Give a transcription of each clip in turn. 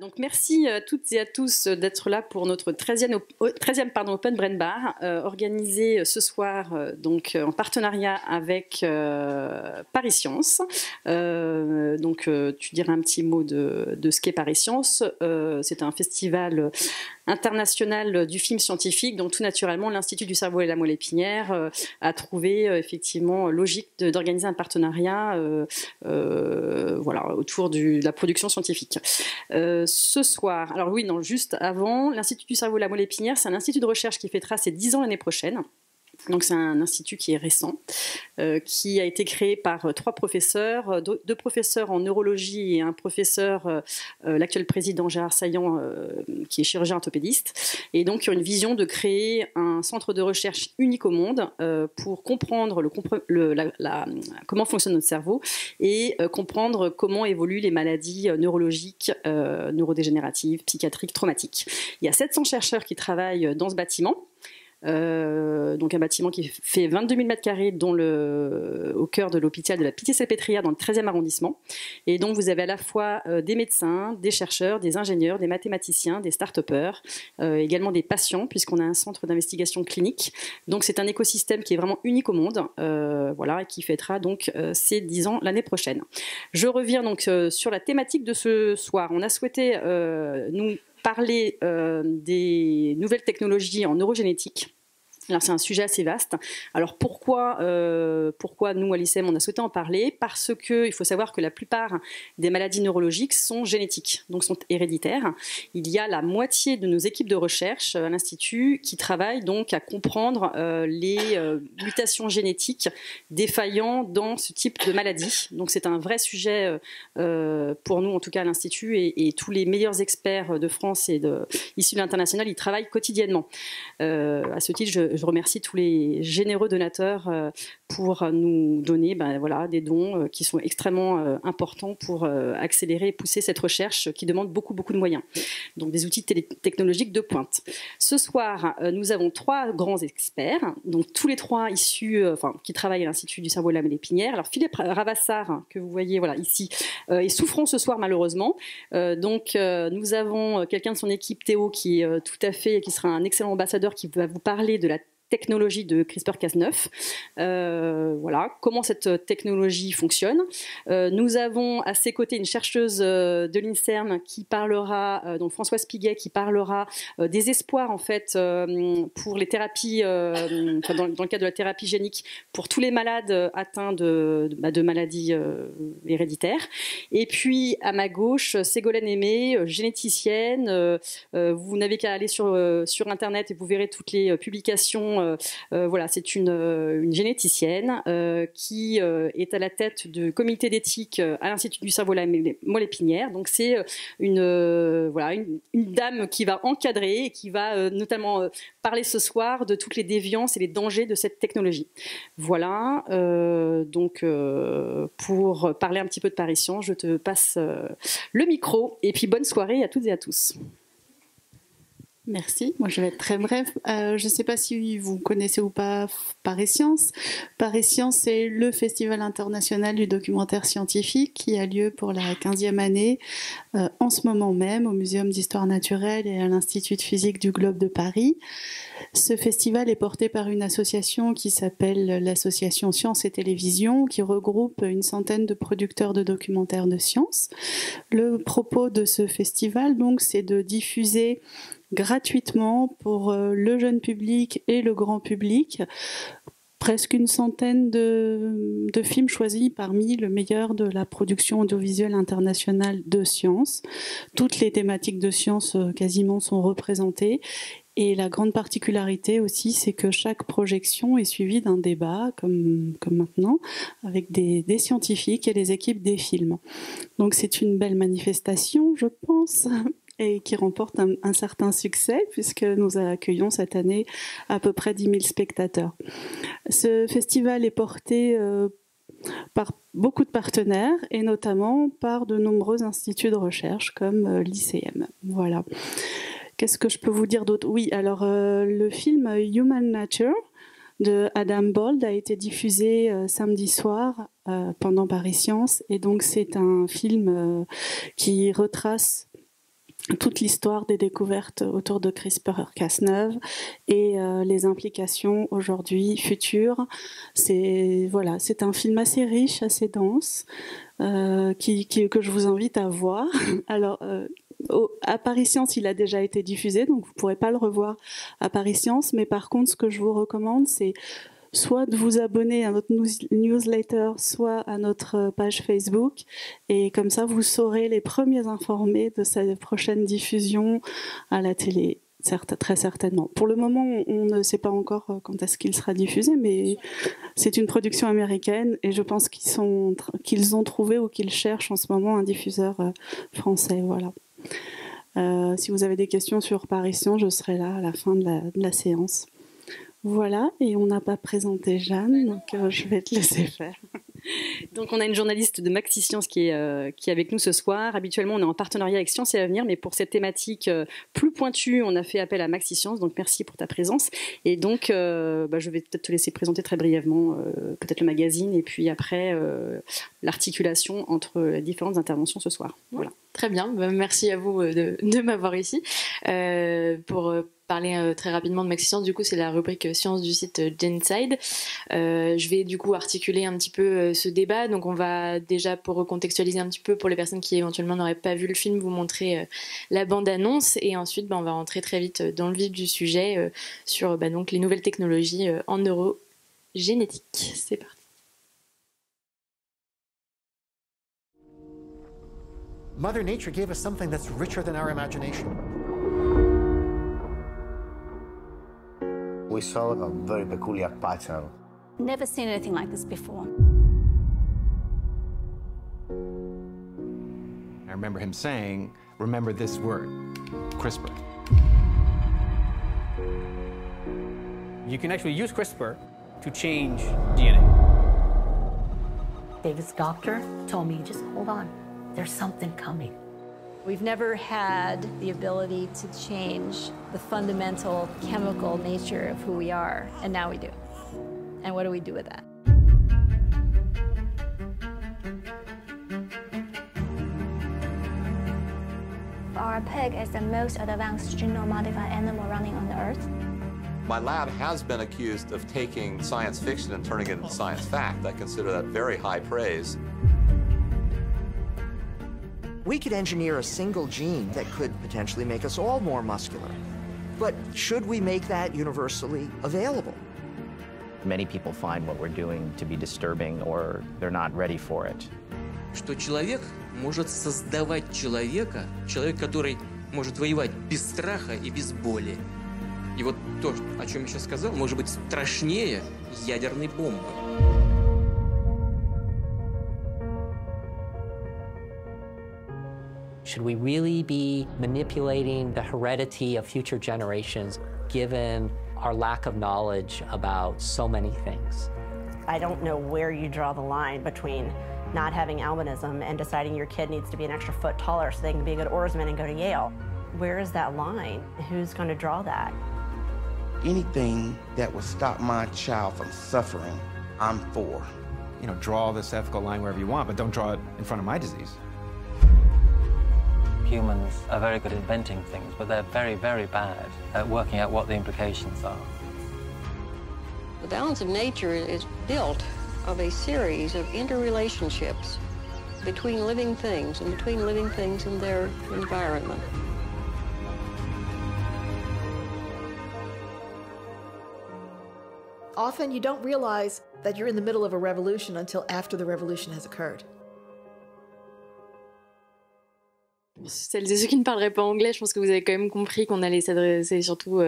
Donc merci à toutes et à tous d'être là pour notre 13e Open Brain Bar, organisé ce soir donc, en partenariat avec Paris Science. Tu dirais un petit mot de ce qu'est Paris Science. C'est un festival international du film scientifique, donc tout naturellement l'Institut du cerveau et de la moelle épinière a trouvé effectivement logique d'organiser un partenariat autour de la production scientifique. Ce soir, alors oui, non, juste avant, l'Institut du cerveau et de la moelle épinière, c'est un institut de recherche qui fêtera ses 10 ans l'année prochaine. Donc c'est un institut qui est récent, qui a été créé par 3 professeurs, 2 professeurs en neurologie et un professeur, l'actuel président Gérard Saillant, qui est chirurgien orthopédiste, et donc qui ont une vision de créer un centre de recherche unique au monde pour comprendre comment fonctionne notre cerveau et comprendre comment évoluent les maladies neurologiques, neurodégénératives, psychiatriques, traumatiques. Il y a 700 chercheurs qui travaillent dans ce bâtiment. Donc un bâtiment qui fait 22 000 m² au cœur de l'hôpital de la Pitié-Salpêtrière dans le 13e arrondissement. Et donc vous avez à la fois des médecins, des chercheurs, des ingénieurs, des mathématiciens, des start-upers, également des patients, puisqu'on a un centre d'investigation clinique. Donc c'est un écosystème qui est vraiment unique au monde, et qui fêtera donc ses 10 ans l'année prochaine. Je reviens donc sur la thématique de ce soir. On a souhaité nous parler des nouvelles technologies en neurogénétique. Alors c'est un sujet assez vaste. Alors pourquoi nous à l'ICM on a souhaité en parler? Parce que il faut savoir que la plupart des maladies neurologiques sont génétiques, donc sont héréditaires. Il y a la moitié de nos équipes de recherche à l'Institut qui travaillent donc à comprendre les mutations génétiques défaillant dans ce type de maladie. Donc c'est un vrai sujet pour nous en tout cas à l'Institut et tous les meilleurs experts de France et issus de l'international, ils travaillent quotidiennement. À ce titre, je remercie tous les généreux donateurs pour nous donner des dons qui sont extrêmement importants pour accélérer et pousser cette recherche qui demande beaucoup de moyens. Donc des outils technologiques de pointe. Ce soir, nous avons 3 grands experts, donc tous les 3 issus, qui travaillent à l'Institut du cerveau et de la moelle épinière. Alors Philippe Ravassar, que vous voyez ici, est souffrant ce soir malheureusement. Nous avons quelqu'un de son équipe, Théo, qui sera un excellent ambassadeur qui va vous parler de la technologie de CRISPR-Cas9. Comment cette technologie fonctionne. Nous avons à ses côtés une chercheuse de l'INSERM qui parlera, donc Françoise Piguet, qui parlera des espoirs en fait pour les thérapies, dans le cadre de la thérapie génique pour tous les malades atteints de maladies héréditaires. Et puis à ma gauche, Ségolène Aimé, généticienne. Vous n'avez qu'à aller sur Internet et vous verrez toutes les publications. C'est une généticienne qui est à la tête du comité d'éthique à l'Institut du cerveau et de la moelle épinière. Donc c'est une dame qui va encadrer et qui va notamment parler ce soir de toutes les déviances et les dangers de cette technologie. Voilà, pour parler un petit peu de Paris Science, je te passe le micro et puis bonne soirée à toutes et à tous. Merci, moi je vais être très bref. Je ne sais pas si vous connaissez ou pas Paris Science. Paris Science, c'est le festival international du documentaire scientifique qui a lieu pour la 15e année en ce moment même au Muséum d'Histoire Naturelle et à l'Institut de Physique du Globe de Paris. Ce festival est porté par une association qui s'appelle l'association Science et Télévision, qui regroupe une centaine de producteurs de documentaires de science. Le propos de ce festival, donc, c'est de diffuser gratuitement pour le jeune public et le grand public presque une centaine de films choisis parmi le meilleur de la production audiovisuelle internationale de science. Toutes les thématiques de science quasiment sont représentées. Et la grande particularité aussi, c'est que chaque projection est suivie d'un débat, comme maintenant, avec des scientifiques et les équipes des films. Donc c'est une belle manifestation, je pense, et qui remporte un certain succès, puisque nous accueillons cette année à peu près 10 000 spectateurs. Ce festival est porté par beaucoup de partenaires, et notamment par de nombreux instituts de recherche, comme l'ICM. Voilà. Qu'est-ce que je peux vous dire d'autre? Oui, alors le film Human Nature de Adam Bold a été diffusé samedi soir pendant Paris Science, et donc c'est un film qui retrace toute l'histoire des découvertes autour de CRISPR-Cas9 et les implications aujourd'hui, futures. Voilà, c'est un film assez riche, assez dense, que je vous invite à voir. Alors, à Paris Science, il a déjà été diffusé, donc vous ne pourrez pas le revoir à Paris Science, mais par contre, ce que je vous recommande, c'est soit de vous abonner à notre newsletter, soit à notre page Facebook. Et comme ça, vous saurez les premiers informés de cette prochaine diffusion à la télé, très certainement. Pour le moment, on ne sait pas encore quand est-ce qu'il sera diffusé, mais c'est une production américaine et je pense qu'ils ont trouvé ou qu'ils cherchent en ce moment un diffuseur français. Voilà. Si vous avez des questions sur Paris Science, je serai là à la fin de la séance. Voilà, et on n'a pas présenté Jeanne, donc je vais te laisser faire. Donc on a une journaliste de Maxi Science qui est avec nous ce soir. Habituellement, on est en partenariat avec Science et Avenir, mais pour cette thématique plus pointue, on a fait appel à Maxi Science, donc merci pour ta présence. Et donc, je vais peut-être te laisser présenter très brièvement peut-être le magazine et puis après l'articulation entre les différentes interventions ce soir. Voilà. Très bien, merci à vous de m'avoir ici. Pour parler très rapidement de Maxi Science, du coup c'est la rubrique science du site Genside. Je vais du coup articuler un petit peu ce débat, donc on va déjà, pour recontextualiser un petit peu pour les personnes qui éventuellement n'auraient pas vu le film, vous montrer la bande-annonce et ensuite on va rentrer très vite dans le vif du sujet sur donc les nouvelles technologies en neurogénétique. C'est parti. Mother Nature gave us something that's richer than our imagination. We saw a very peculiar pattern. Never seen anything like this before. I remember him saying, remember this word, CRISPR. You can actually use CRISPR to change DNA. David's doctor told me, just hold on, there's something coming. We've never had the ability to change the fundamental chemical nature of who we are, and now we do. And what do we do with that? Our pig is the most advanced genome-modified animal running on the Earth. My lab has been accused of taking science fiction and turning it into science fact. I consider that very high praise. We could engineer a single gene that could potentially make us all more muscular. But should we make that universally available? Many people find what we're doing to be disturbing or they're not ready for it. Что человек может создавать человека, человек, который может воевать без страха и без боли. И вот то, о чем я сейчас сказал, может быть страшнее ядерной бомбы. Should we really be manipulating the heredity of future generations given our lack of knowledge about so many things? I don't know where you draw the line between not having albinism and deciding your kid needs to be an extra foot taller so they can be a good oarsman and go to Yale. Where is that line? Who's going to draw that? Anything that would stop my child from suffering, I'm for. You know, draw this ethical line wherever you want, but don't draw it in front of my disease. Humans are very good at inventing things, but they're very, very bad at working out what the implications are. The balance of nature is built of a series of interrelationships between living things and between living things and their environment. Often you don't realize that you're in the middle of a revolution until after the revolution has occurred. Celles et ceux qui ne parleraient pas anglais, je pense que vous avez quand même compris qu'on allait s'adresser surtout,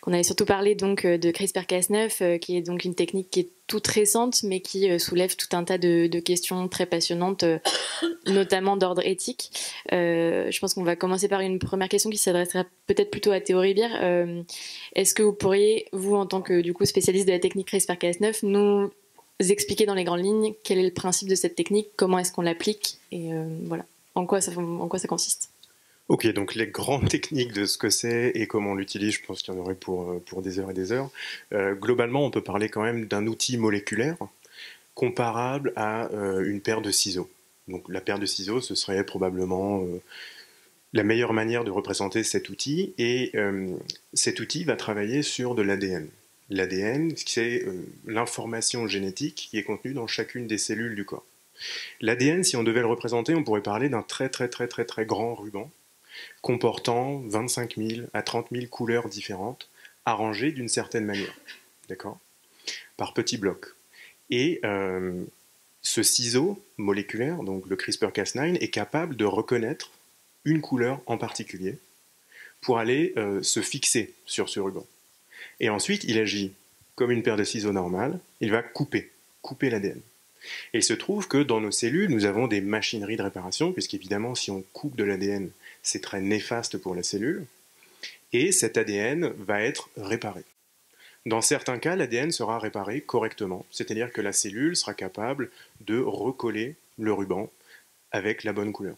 qu'on allait surtout parler donc de CRISPR-Cas9, qui est donc une technique qui est toute récente, mais qui soulève tout un tas de questions très passionnantes, notamment d'ordre éthique. Je pense qu'on va commencer par une première question qui s'adressera peut-être plutôt à Théo Ribière. Est-ce que vous pourriez, vous en tant que du coup spécialiste de la technique CRISPR-Cas9, nous expliquer dans les grandes lignes quel est le principe de cette technique, comment est-ce qu'on l'applique et voilà. En quoi ça consiste? Ok, donc les grandes techniques de ce que c'est et comment on l'utilise, je pense qu'il y en aurait pour des heures et des heures. Globalement, on peut parler quand même d'un outil moléculaire comparable à une paire de ciseaux. Donc la paire de ciseaux, ce serait probablement la meilleure manière de représenter cet outil, et cet outil va travailler sur de l'ADN. L'ADN, c'est l'information génétique qui est contenue dans chacune des cellules du corps. L'ADN, si on devait le représenter, on pourrait parler d'un très grand ruban comportant 25 000 à 30 000 couleurs différentes, arrangées d'une certaine manière, d'accord, par petits blocs. Et ce ciseau moléculaire, donc le CRISPR-Cas9, est capable de reconnaître une couleur en particulier pour aller se fixer sur ce ruban. Et ensuite, il agit comme une paire de ciseaux normale, il va couper l'ADN. Et il se trouve que dans nos cellules, nous avons des machineries de réparation, puisqu'évidemment, si on coupe de l'ADN, c'est très néfaste pour la cellule, et cet ADN va être réparé. Dans certains cas, l'ADN sera réparé correctement, c'est-à-dire que la cellule sera capable de recoller le ruban avec la bonne couleur.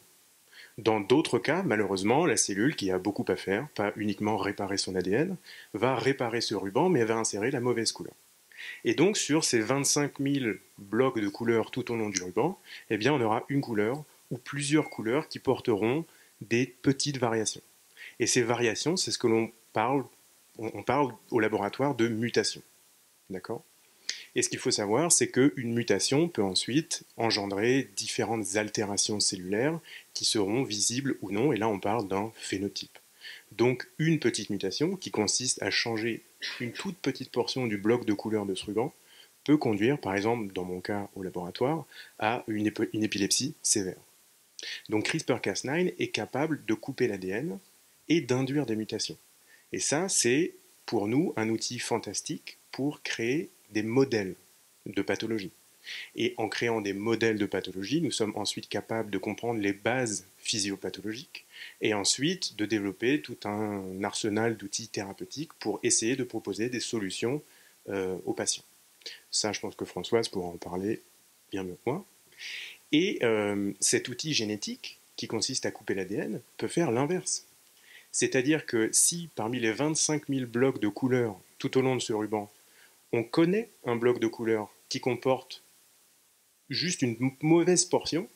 Dans d'autres cas, malheureusement, la cellule, qui a beaucoup à faire, pas uniquement réparer son ADN, va réparer ce ruban, mais elle va insérer la mauvaise couleur. Et donc, sur ces 25 000 blocs de couleurs tout au long du ruban, eh bien, on aura une couleur ou plusieurs couleurs qui porteront des petites variations. Et ces variations, c'est ce que l'on parle, on parle au laboratoire de mutation. D'accord ? Et ce qu'il faut savoir, c'est qu'une mutation peut ensuite engendrer différentes altérations cellulaires qui seront visibles ou non, et là on parle d'un phénotype. Donc une petite mutation qui consiste à changer une toute petite portion du bloc de couleur de ce ruban peut conduire, par exemple dans mon cas au laboratoire, à une épilepsie sévère. Donc CRISPR-Cas9 est capable de couper l'ADN et d'induire des mutations. Et ça, c'est pour nous un outil fantastique pour créer des modèles de pathologie. Et en créant des modèles de pathologie, nous sommes ensuite capables de comprendre les bases physiopathologiques et ensuite de développer tout un arsenal d'outils thérapeutiques pour essayer de proposer des solutions aux patients. Ça, je pense que Françoise pourra en parler bien mieux que moi. Et cet outil génétique, qui consiste à couper l'ADN, peut faire l'inverse. C'est-à-dire que si, parmi les 25 000 blocs de couleurs tout au long de ce ruban, on connaît un bloc de couleur qui comporte juste une mauvaise portion,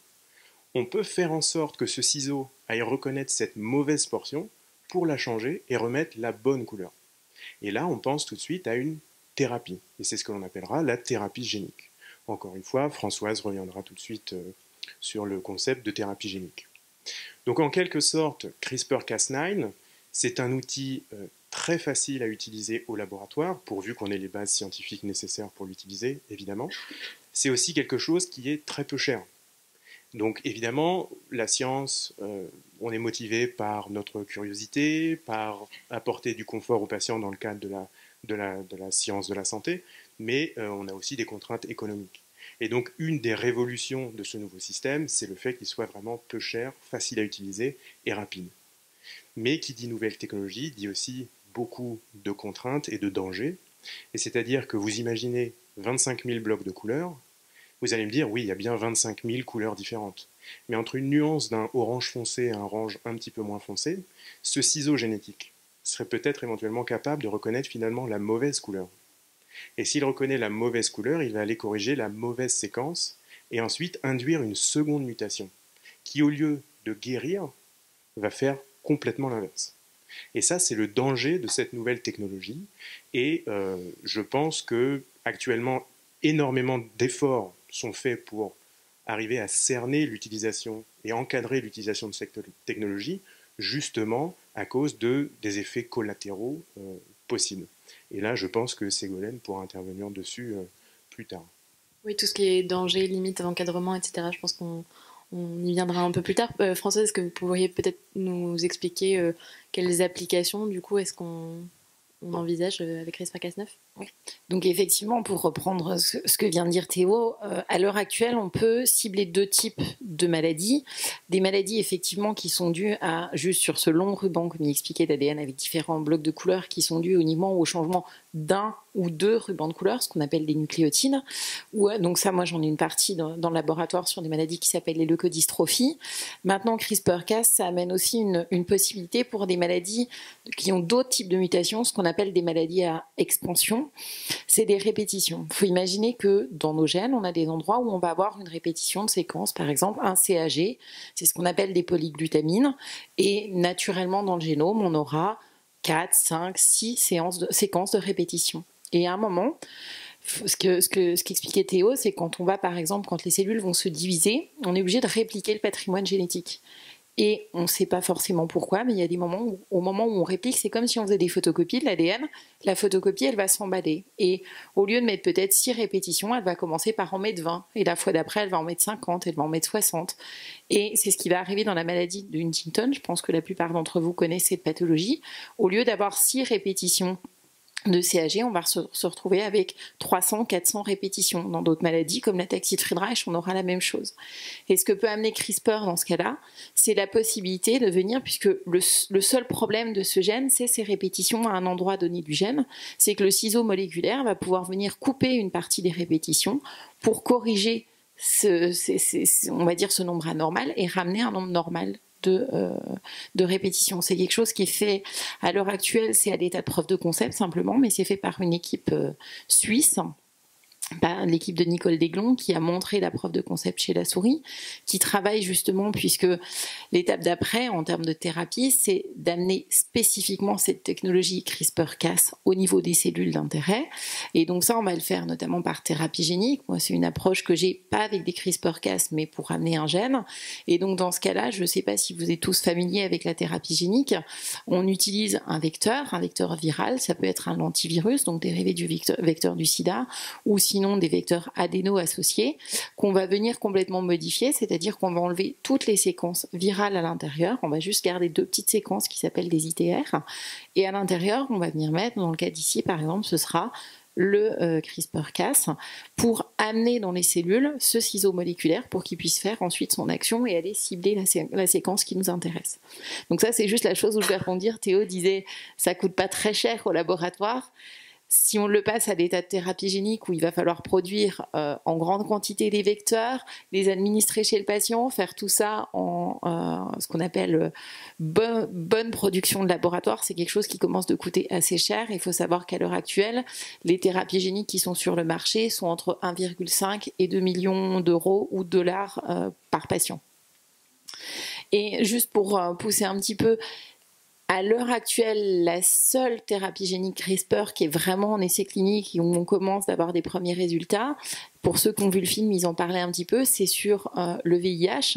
on peut faire en sorte que ce ciseau aille reconnaître cette mauvaise portion pour la changer et remettre la bonne couleur. Et là, on pense tout de suite à une thérapie. Et c'est ce que l'on appellera la thérapie génique. Encore une fois, Françoise reviendra tout de suite sur le concept de thérapie génique. Donc en quelque sorte, CRISPR-Cas9, c'est un outil très facile à utiliser au laboratoire, pourvu qu'on ait les bases scientifiques nécessaires pour l'utiliser, évidemment. C'est aussi quelque chose qui est très peu cher. Donc évidemment, la science, on est motivé par notre curiosité, par apporter du confort aux patients dans le cadre de la science de la santé, mais on a aussi des contraintes économiques. Et donc une des révolutions de ce nouveau système, c'est le fait qu'il soit vraiment peu cher, facile à utiliser et rapide. Mais qui dit nouvelle technologie, dit aussi beaucoup de contraintes et de dangers. Et c'est-à-dire que vous imaginez 25 000 blocs de couleurs, vous allez me dire, oui, il y a bien 25 000 couleurs différentes. Mais entre une nuance d'un orange foncé et un orange un petit peu moins foncé, ce ciseau génétique serait peut-être éventuellement capable de reconnaître finalement la mauvaise couleur. Et s'il reconnaît la mauvaise couleur, il va aller corriger la mauvaise séquence et ensuite induire une seconde mutation qui, au lieu de guérir, va faire complètement l'inverse. Et ça, c'est le danger de cette nouvelle technologie. Et je pense que actuellement, énormément d'efforts sont faits pour arriver à cerner l'utilisation et encadrer l'utilisation de cette technologie, justement à cause des effets collatéraux possibles. Et là, je pense que Ségolène pourra intervenir dessus plus tard. Oui, tout ce qui est danger, limite, encadrement, etc., je pense qu'on y viendra un peu plus tard. Françoise, est-ce que vous pourriez peut-être nous expliquer quelles applications, du coup, est-ce qu'on envisage avec CRISPR-Cas9 ? Oui. Donc effectivement, pour reprendre ce que vient de dire Théo, à l'heure actuelle, on peut cibler deux types de maladies. Des maladies effectivement qui sont dues à, juste sur ce long ruban, comme il expliquait, d'ADN avec différents blocs de couleurs qui sont dus uniquement au changement d'un ou deux rubans de couleur, ce qu'on appelle des nucléotides. Donc ça, moi j'en ai une partie dans le laboratoire sur des maladies qui s'appellent les leucodystrophies. Maintenant, CRISPR-Cas, ça amène aussi une possibilité pour des maladies qui ont d'autres types de mutations, ce qu'on appelle des maladies à expansion, c'est des répétitions. Il faut imaginer que dans nos gènes, on a des endroits où on va avoir une répétition de séquences, par exemple un CAG, c'est ce qu'on appelle des polyglutamines, et naturellement dans le génome, on aura 4, 5, 6 séquences de répétition. Et à un moment, ce qu'expliquait Théo, c'est quand on va, par exemple, quand les cellules vont se diviser, on est obligé de répliquer le patrimoine génétique. Et on ne sait pas forcément pourquoi, mais il y a des moments où, au moment où on réplique, c'est comme si on faisait des photocopies de l'ADN. La photocopie, elle va s'emballer. Et au lieu de mettre peut-être 6 répétitions, elle va commencer par en mettre 20. Et la fois d'après, elle va en mettre 50, elle va en mettre 60. Et c'est ce qui va arriver dans la maladie de Huntington. Je pense que la plupart d'entre vous connaissent cette pathologie. Au lieu d'avoir 6 répétitions de CAG, on va se retrouver avec 300, 400 répétitions. Dans d'autres maladies, comme l'ataxie de Friedreich, on aura la même chose. Et ce que peut amener CRISPR dans ce cas-là, c'est la possibilité de venir, puisque le seul problème de ce gène, c'est ces répétitions à un endroit donné du gène, c'est que le ciseau moléculaire va pouvoir venir couper une partie des répétitions pour corriger on va dire ce nombre anormal et ramener un nombre normal de répétition. C'est quelque chose qui est fait à l'heure actuelle, c'est à l'état de preuve de concept simplement, mais c'est fait par une équipe suisse, l'équipe de Nicole Desglon, qui a montré la preuve de concept chez la souris, qui travaille justement, puisque l'étape d'après en termes de thérapie, c'est d'amener spécifiquement cette technologie CRISPR-Cas au niveau des cellules d'intérêt. Et donc ça, on va le faire notamment par thérapie génique. Moi, c'est une approche que j'ai pas avec des CRISPR-Cas, mais pour amener un gène. Et donc dans ce cas-là, je ne sais pas si vous êtes tous familiers avec la thérapie génique, on utilise un vecteur viral, ça peut être un lentivirus, donc dérivé du vecteur du sida, ou sinon des vecteurs adéno associés qu'on va venir complètement modifier, c'est-à-dire qu'on va enlever toutes les séquences virales à l'intérieur, on va juste garder 2 petites séquences qui s'appellent des ITR, et à l'intérieur on va venir mettre, dans le cas d'ici par exemple, ce sera le CRISPR-Cas pour amener dans les cellules ce ciseau moléculaire pour qu'il puisse faire ensuite son action et aller cibler la séquence qui nous intéresse. Donc ça, c'est juste la chose où je vais rebondir. Théo disait ça coûte pas très cher au laboratoire. Si on le passe à l'état de thérapie génique où il va falloir produire en grande quantité les vecteurs, les administrer chez le patient, faire tout ça en ce qu'on appelle bonne production de laboratoire, c'est quelque chose qui commence de coûter assez cher. Il faut savoir qu'à l'heure actuelle, les thérapies géniques qui sont sur le marché sont entre 1,5 et 2 millions d'euros ou de dollars par patient. Et juste pour pousser un petit peu, à l'heure actuelle, la seule thérapie génique CRISPR qui est vraiment en essai clinique et où on commence d'avoir des premiers résultats, pour ceux qui ont vu le film, ils en parlaient un petit peu, c'est sur le VIH,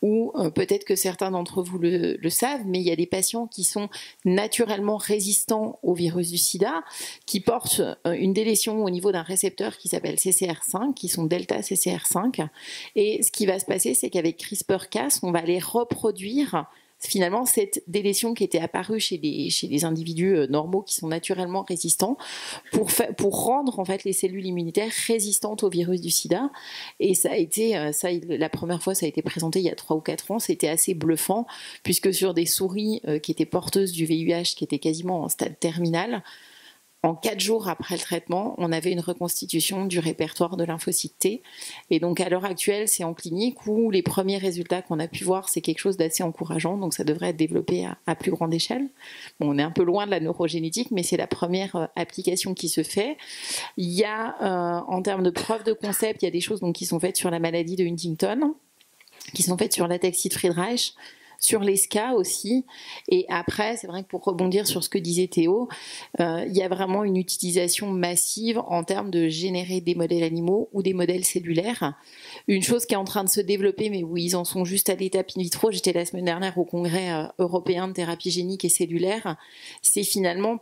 où peut-être que certains d'entre vous le savent, mais il y a des patients qui sont naturellement résistants au virus du sida, qui portent une délétion au niveau d'un récepteur qui s'appelle CCR5, qui sont delta CCR5. Et ce qui va se passer, c'est qu'avec CRISPR-Cas, on va aller reproduire finalement cette délétion qui était apparue chez les individus normaux qui sont naturellement résistants pour rendre en fait les cellules immunitaires résistantes au virus du sida. Et ça a été la première fois ça a été présenté il y a 3 ou 4 ans, c'était assez bluffant puisque sur des souris qui étaient porteuses du VIH, qui étaient quasiment en stade terminal, en 4 jours après le traitement, on avait une reconstitution du répertoire de lymphocytes T. Et donc à l'heure actuelle, c'est en clinique où les premiers résultats qu'on a pu voir, c'est quelque chose d'assez encourageant. Donc ça devrait être développé à plus grande échelle. Bon, on est un peu loin de la neurogénétique, mais c'est la première application qui se fait. Il y a, en termes de preuve de concept, il y a des choses donc, qui sont faites sur la maladie de Huntington, qui sont faites sur l'ataxie de Friedreich, sur les SCA aussi. Et après, c'est vrai que pour rebondir sur ce que disait Théo, il y a vraiment une utilisation massive en termes de générer des modèles animaux ou des modèles cellulaires. Une chose qui est en train de se développer, mais où ils en sont juste à l'étape in vitro, j'étais la semaine dernière au congrès européen de thérapie génique et cellulaire, c'est finalement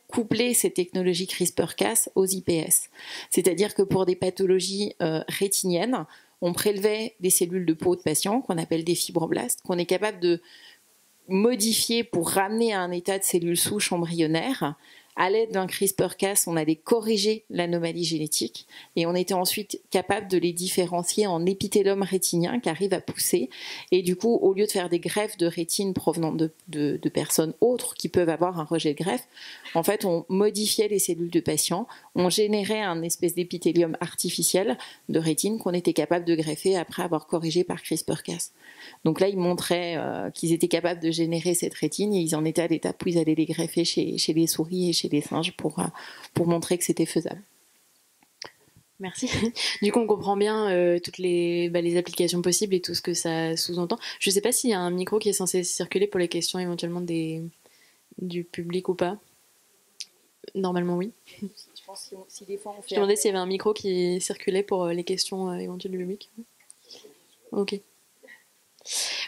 coupler ces technologies CRISPR-Cas aux IPS. C'est-à-dire que pour des pathologies rétiniennes, on prélevait des cellules de peau de patients qu'on appelle des fibroblastes, qu'on est capable de modifier pour ramener à un état de cellules souches embryonnaires à l'aide d'un CRISPR-Cas, on allait corriger l'anomalie génétique et on était ensuite capable de les différencier en épithélium rétinien qui arrive à pousser. Et du coup, au lieu de faire des greffes de rétine provenant de personnes autres qui peuvent avoir un rejet de greffe, en fait, on modifiait les cellules de patients, on générait un espèce d'épithélium artificiel de rétine qu'on était capable de greffer après avoir corrigé par CRISPR-Cas. Donc là, ils montraient qu'ils étaient capables de générer cette rétine et ils en étaient à l'étape où ils allaient les greffer chez les souris et chez les singes pour montrer que c'était faisable. Merci. Du coup, on comprend bien toutes les applications possibles et tout ce que ça sous-entend. Je ne sais pas s'il y a un micro qui est censé circuler pour les questions éventuellement du public ou pas. Normalement, oui. Je pense que si des fois on fait... Je me demandais s'il y avait un micro qui circulait pour les questions éventuelles du public. Ok.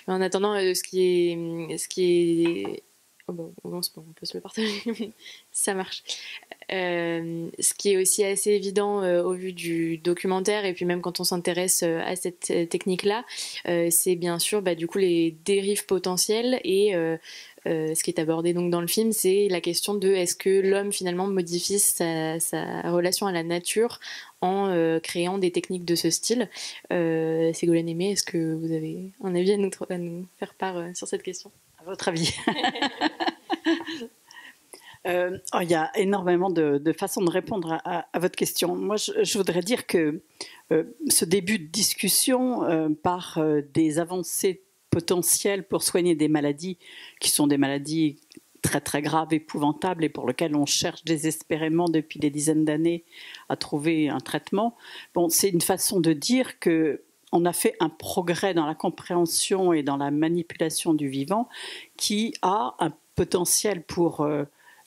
En attendant, ce qui est... Oh bon, on peut se le partager. Ça marche. Ce qui est aussi assez évident au vu du documentaire et puis même quand on s'intéresse à cette technique-là, c'est bien sûr du coup les dérives potentielles et ce qui est abordé donc dans le film, c'est la question de est-ce que l'homme finalement modifie sa relation à la nature en créant des techniques de ce style. Ségolène Aimé, est-ce que vous avez un avis à nous faire part sur cette question ? À votre avis? Il y a énormément de façons de répondre à votre question. Moi, je voudrais dire que ce début de discussion par des avancées potentielles pour soigner des maladies qui sont des maladies très très graves, épouvantables et pour lesquelles on cherche désespérément depuis des dizaines d'années à trouver un traitement. Bon, c'est une façon de dire que on a fait un progrès dans la compréhension et dans la manipulation du vivant qui a un potentiel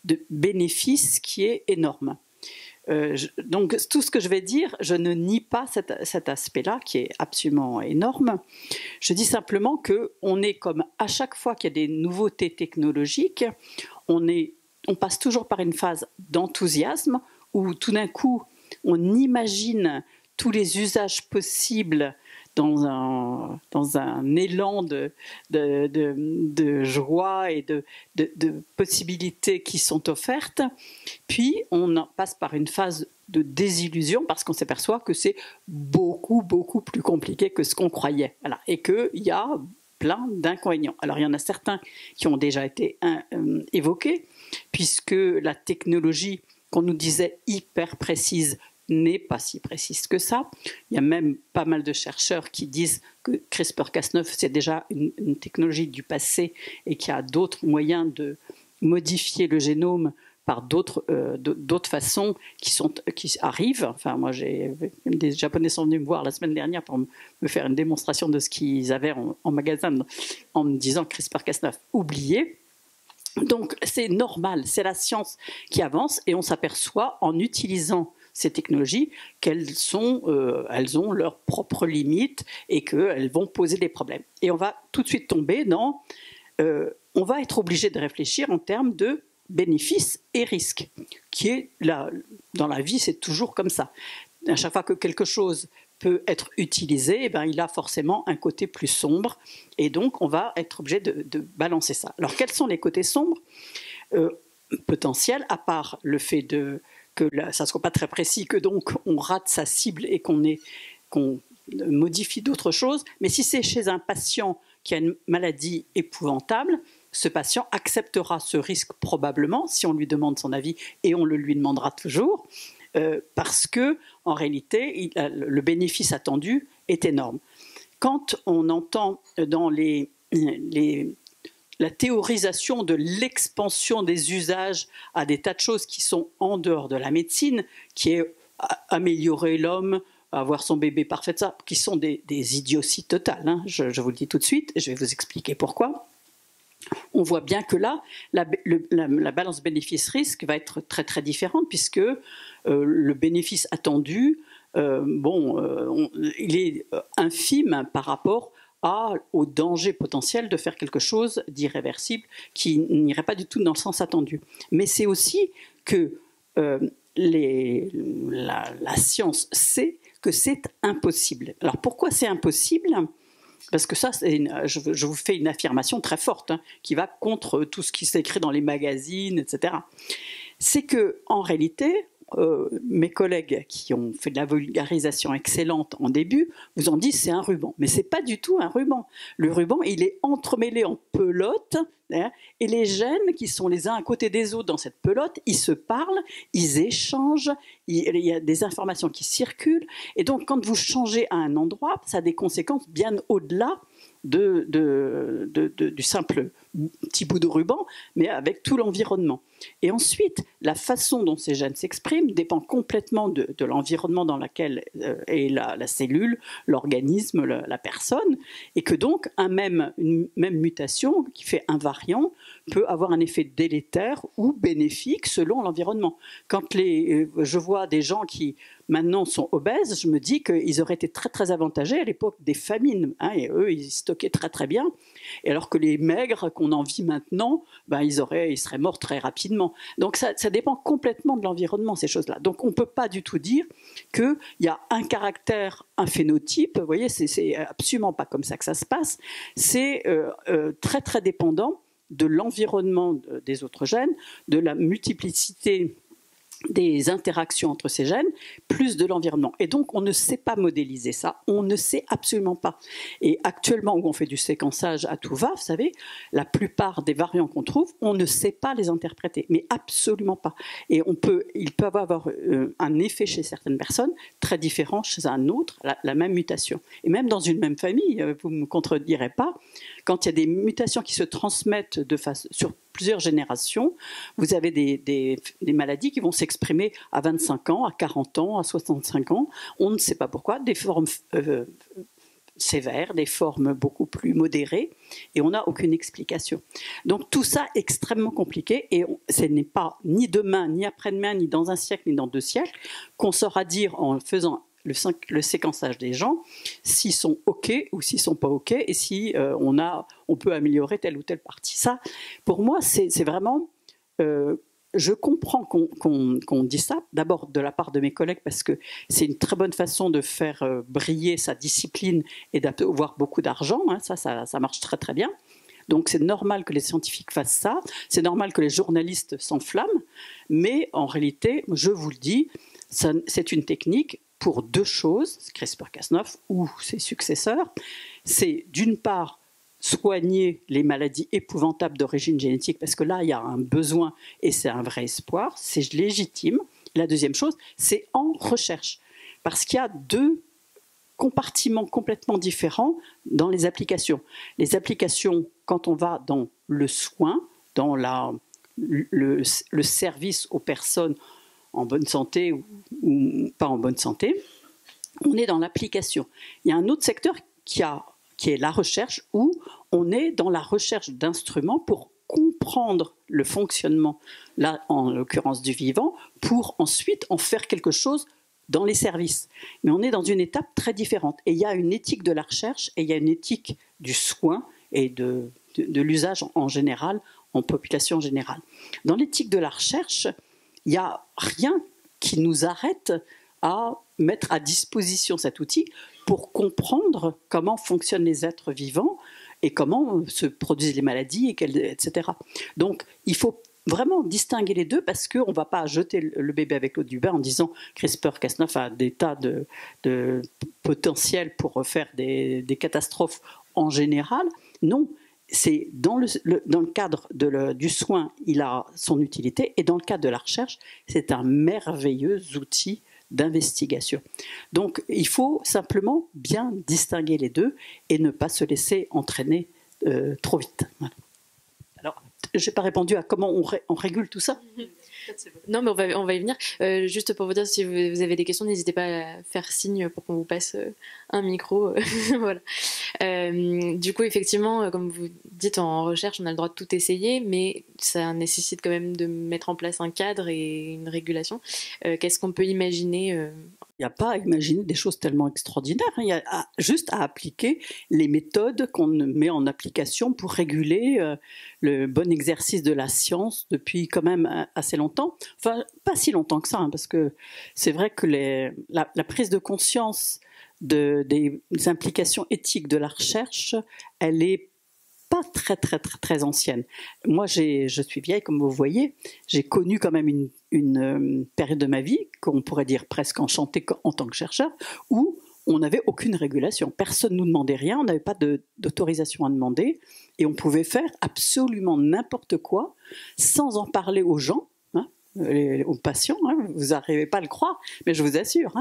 de bénéfice qui est énorme. Donc tout ce que je vais dire, je ne nie pas cet aspect-là qui est absolument énorme. Je dis simplement qu'on est comme à chaque fois qu'il y a des nouveautés technologiques, on passe toujours par une phase d'enthousiasme où tout d'un coup on imagine tous les usages possibles dans un élan de joie et de possibilités qui sont offertes. Puis, on passe par une phase de désillusion parce qu'on s'aperçoit que c'est beaucoup, beaucoup plus compliqué que ce qu'on croyait. Voilà. Et qu'il y a plein d'inconvénients. Alors, il y en a certains qui ont déjà été évoqués, puisque la technologie qu'on nous disait hyper précise n'est pas si précise que ça. Il y a même pas mal de chercheurs qui disent que CRISPR-Cas9, c'est déjà une technologie du passé et qu'il y a d'autres moyens de modifier le génome par d'autres façons qui arrivent. Enfin, moi, des Japonais sont venus me voir la semaine dernière pour me faire une démonstration de ce qu'ils avaient en magasin en me disant CRISPR-Cas9, oublié. Donc, c'est normal, c'est la science qui avance et on s'aperçoit en utilisant ces technologies qu'elles elles ont leurs propres limites et qu'elles vont poser des problèmes. Et on va tout de suite tomber dans... on va être obligé de réfléchir en termes de bénéfices et risques, qui est dans la vie, c'est toujours comme ça. À chaque fois que quelque chose peut être utilisé, il a forcément un côté plus sombre, et donc on va être obligé de balancer ça. Alors quels sont les côtés sombres potentiels, à part le fait que ça ne soit pas très précis, que donc on rate sa cible et qu'on modifie d'autres choses, mais si c'est chez un patient qui a une maladie épouvantable, ce patient acceptera ce risque probablement si on lui demande son avis, et on le lui demandera toujours, parce que en réalité le bénéfice attendu est énorme. Quand on entend dans la théorisation de l'expansion des usages à des tas de choses qui sont en dehors de la médecine, qui est améliorer l'homme, avoir son bébé parfait, ça, qui sont des idioties totales, hein. Je vous le dis tout de suite, et je vais vous expliquer pourquoi. On voit bien que là, la balance bénéfice-risque va être très très différente, puisque le bénéfice attendu, il est infime par rapport au danger potentiel de faire quelque chose d'irréversible qui n'irait pas du tout dans le sens attendu. Mais c'est aussi que la science sait que c'est impossible. Alors pourquoi c'est impossible ? Parce que ça, je vous fais une affirmation très forte, hein, qui va contre tout ce qui s'écrit dans les magazines, etc. c'est que en réalité, mes collègues qui ont fait de la vulgarisation excellente en début vous ont dit c'est un ruban, mais c'est pas du tout un ruban. Le ruban, il est entremêlé en pelotes, hein, et les gènes qui sont les uns à côté des autres dans cette pelote, ils se parlent, ils échangent, il y a des informations qui circulent, et donc quand vous changez à un endroit, ça a des conséquences bien au-delà du simple petit bout de ruban, mais avec tout l'environnement. Et ensuite, la façon dont ces gènes s'expriment dépend complètement de l'environnement dans lequel est la cellule, l'organisme, la personne, et que donc une même mutation qui fait un variant peut avoir un effet délétère ou bénéfique selon l'environnement. Quand je vois des gens qui maintenant sont obèses, je me dis qu'ils auraient été très très avantagés à l'époque des famines, hein, et eux ils stockaient très très bien, et alors que les maigres qu'on envie maintenant, ben, ils seraient morts très rapidement. Donc ça dépend complètement de l'environnement, ces choses-là. Donc on ne peut pas du tout dire qu'il y a un caractère, un phénotype, vous voyez, c'est absolument pas comme ça que ça se passe, c'est très très dépendant de l'environnement des autres gènes, de la multiplicité des interactions entre ces gènes, plus de l'environnement. Et donc, on ne sait pas modéliser ça, on ne sait absolument pas. Et actuellement, où on fait du séquençage à tout va, vous savez, la plupart des variants qu'on trouve, on ne sait pas les interpréter, mais absolument pas. Et il peut avoir un effet chez certaines personnes très différent chez un autre, la même mutation. Et même dans une même famille, vous ne me contredirez pas, quand il y a des mutations qui se transmettent sur plusieurs générations, vous avez des maladies qui vont s'exprimer à 25 ans, à 40 ans, à 65 ans. On ne sait pas pourquoi, des formes sévères, des formes beaucoup plus modérées, et on n'a aucune explication. Donc tout ça est extrêmement compliqué, et ce n'est pas ni demain, ni après-demain, ni dans un siècle, ni dans 2 siècles, qu'on saura dire en faisant le séquençage des gens, s'ils sont OK ou s'ils ne sont pas OK, et si on peut améliorer telle ou telle partie. Ça, pour moi, c'est vraiment... je comprends qu'on dise ça, d'abord de la part de mes collègues, parce que c'est une très bonne façon de faire briller sa discipline et d'avoir beaucoup d'argent, hein, ça marche très très bien. Donc c'est normal que les scientifiques fassent ça, c'est normal que les journalistes s'enflamment, mais en réalité, je vous le dis, c'est une technique pour 2 choses, CRISPR-Cas9 ou ses successeurs. C'est d'une part soigner les maladies épouvantables d'origine génétique, parce que là, il y a un besoin et c'est un vrai espoir, c'est légitime. La deuxième chose, c'est en recherche, parce qu'il y a 2 compartiments complètement différents dans les applications. Les applications, quand on va dans le soin, dans le service aux personnes en bonne santé ou pas en bonne santé, on est dans l'application. Il y a un autre secteur qui est la recherche, où on est dans la recherche d'instruments pour comprendre le fonctionnement, là en l'occurrence du vivant, pour ensuite en faire quelque chose dans les services. Mais on est dans une étape très différente. Et il y a une éthique de la recherche et il y a une éthique du soin et de l'usage en général, en population générale. Dans l'éthique de la recherche, il n'y a rien qui nous arrête à mettre à disposition cet outil pour comprendre comment fonctionnent les êtres vivants et comment se produisent les maladies, etc. Donc, il faut vraiment distinguer les deux, parce qu'on ne va pas jeter le bébé avec l'eau du bain en disant CRISPR-Cas9 a des tas de potentiel pour faire des catastrophes en général. Non. C'est dans le cadre du soin, il a son utilité, et dans le cadre de la recherche, c'est un merveilleux outil d'investigation. Donc, il faut simplement bien distinguer les deux et ne pas se laisser entraîner trop vite. Voilà. Alors, je n'ai pas répondu à comment on régule tout ça. Non, mais on va y venir. Juste pour vous dire, si vous avez des questions, n'hésitez pas à faire signe pour qu'on vous passe un micro. Voilà. Du coup, effectivement, comme vous dites, en recherche, on a le droit de tout essayer, mais ça nécessite quand même de mettre en place un cadre et une régulation. Qu'est-ce qu'on peut imaginer Il n'y a pas à imaginer des choses tellement extraordinaires. Il y a juste à appliquer les méthodes qu'on met en application pour réguler le bon exercice de la science depuis quand même assez longtemps. Enfin, pas si longtemps que ça, hein, parce que c'est vrai que la prise de conscience des implications éthiques de la recherche, elle est pas très ancienne. Moi, je suis vieille, comme vous voyez. J'ai connu quand même une période de ma vie, qu'on pourrait dire presque enchantée en tant que chercheur, où on n'avait aucune régulation. Personne ne nous demandait rien, on n'avait pas d'autorisation à demander, et on pouvait faire absolument n'importe quoi sans en parler aux gens, aux patients, vous n'arrivez pas à le croire, mais je vous assure.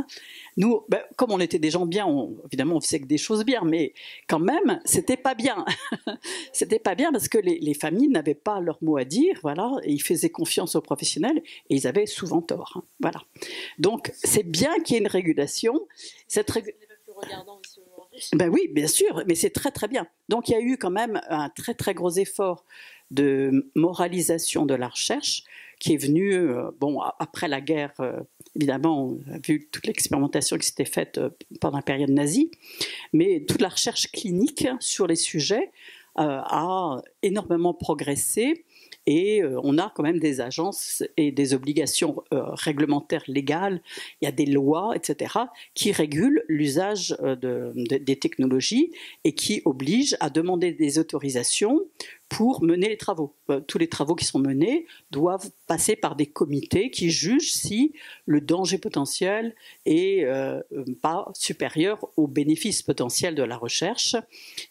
Nous, comme on était des gens bien, évidemment on faisait que des choses bien, mais quand même, c'était pas bien. C'était pas bien parce que les familles n'avaient pas leur mot à dire, voilà, et ils faisaient confiance aux professionnels, et ils avaient souvent tort. Voilà. Donc, c'est bien qu'il y ait une régulation. Ben oui, bien sûr, mais c'est très bien. Donc, il y a eu quand même un très gros effort de moralisation de la recherche qui est venu, après la guerre, évidemment, on a vu toute l'expérimentation qui s'était faite pendant la période nazie, mais toute la recherche clinique sur les sujets a énormément progressé, et on a quand même des agences et des obligations réglementaires légales, il y a des lois, etc., qui régulent l'usage des technologies et qui obligent à demander des autorisations pour mener les travaux. Tous les travaux qui sont menés doivent passer par des comités qui jugent si le danger potentiel est pas supérieur aux bénéfices potentiels de la recherche.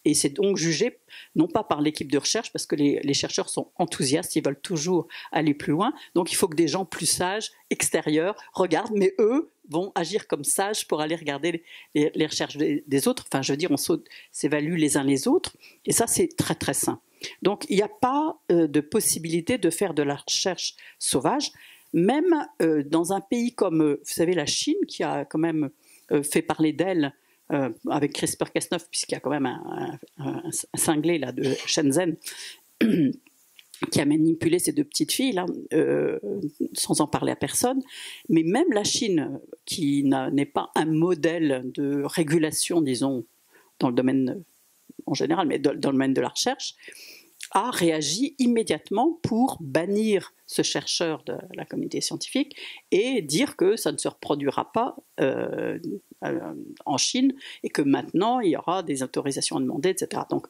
Et c'est donc jugé non pas par l'équipe de recherche, parce que les chercheurs sont enthousiastes, ils veulent toujours aller plus loin. Donc il faut que des gens plus sages, extérieurs, regardent, mais eux vont agir comme sages pour aller regarder les recherches des autres. Enfin, je veux dire, on s'évalue les uns les autres, et ça, c'est très sain. Donc, il n'y a pas de possibilité de faire de la recherche sauvage, même dans un pays comme, vous savez, la Chine, qui a quand même fait parler d'elle avec CRISPR-Cas9, puisqu'il y a quand même un cinglé là, de Shenzhen qui a manipulé ces deux petites filles là, sans en parler à personne. Mais même la Chine, qui n'est pas un modèle de régulation, disons, dans le domaine en général, mais dans le domaine de la recherche, a réagi immédiatement pour bannir ce chercheur de la communauté scientifique et dire que ça ne se reproduira pas en Chine, et que maintenant il y aura des autorisations à demander, etc. Donc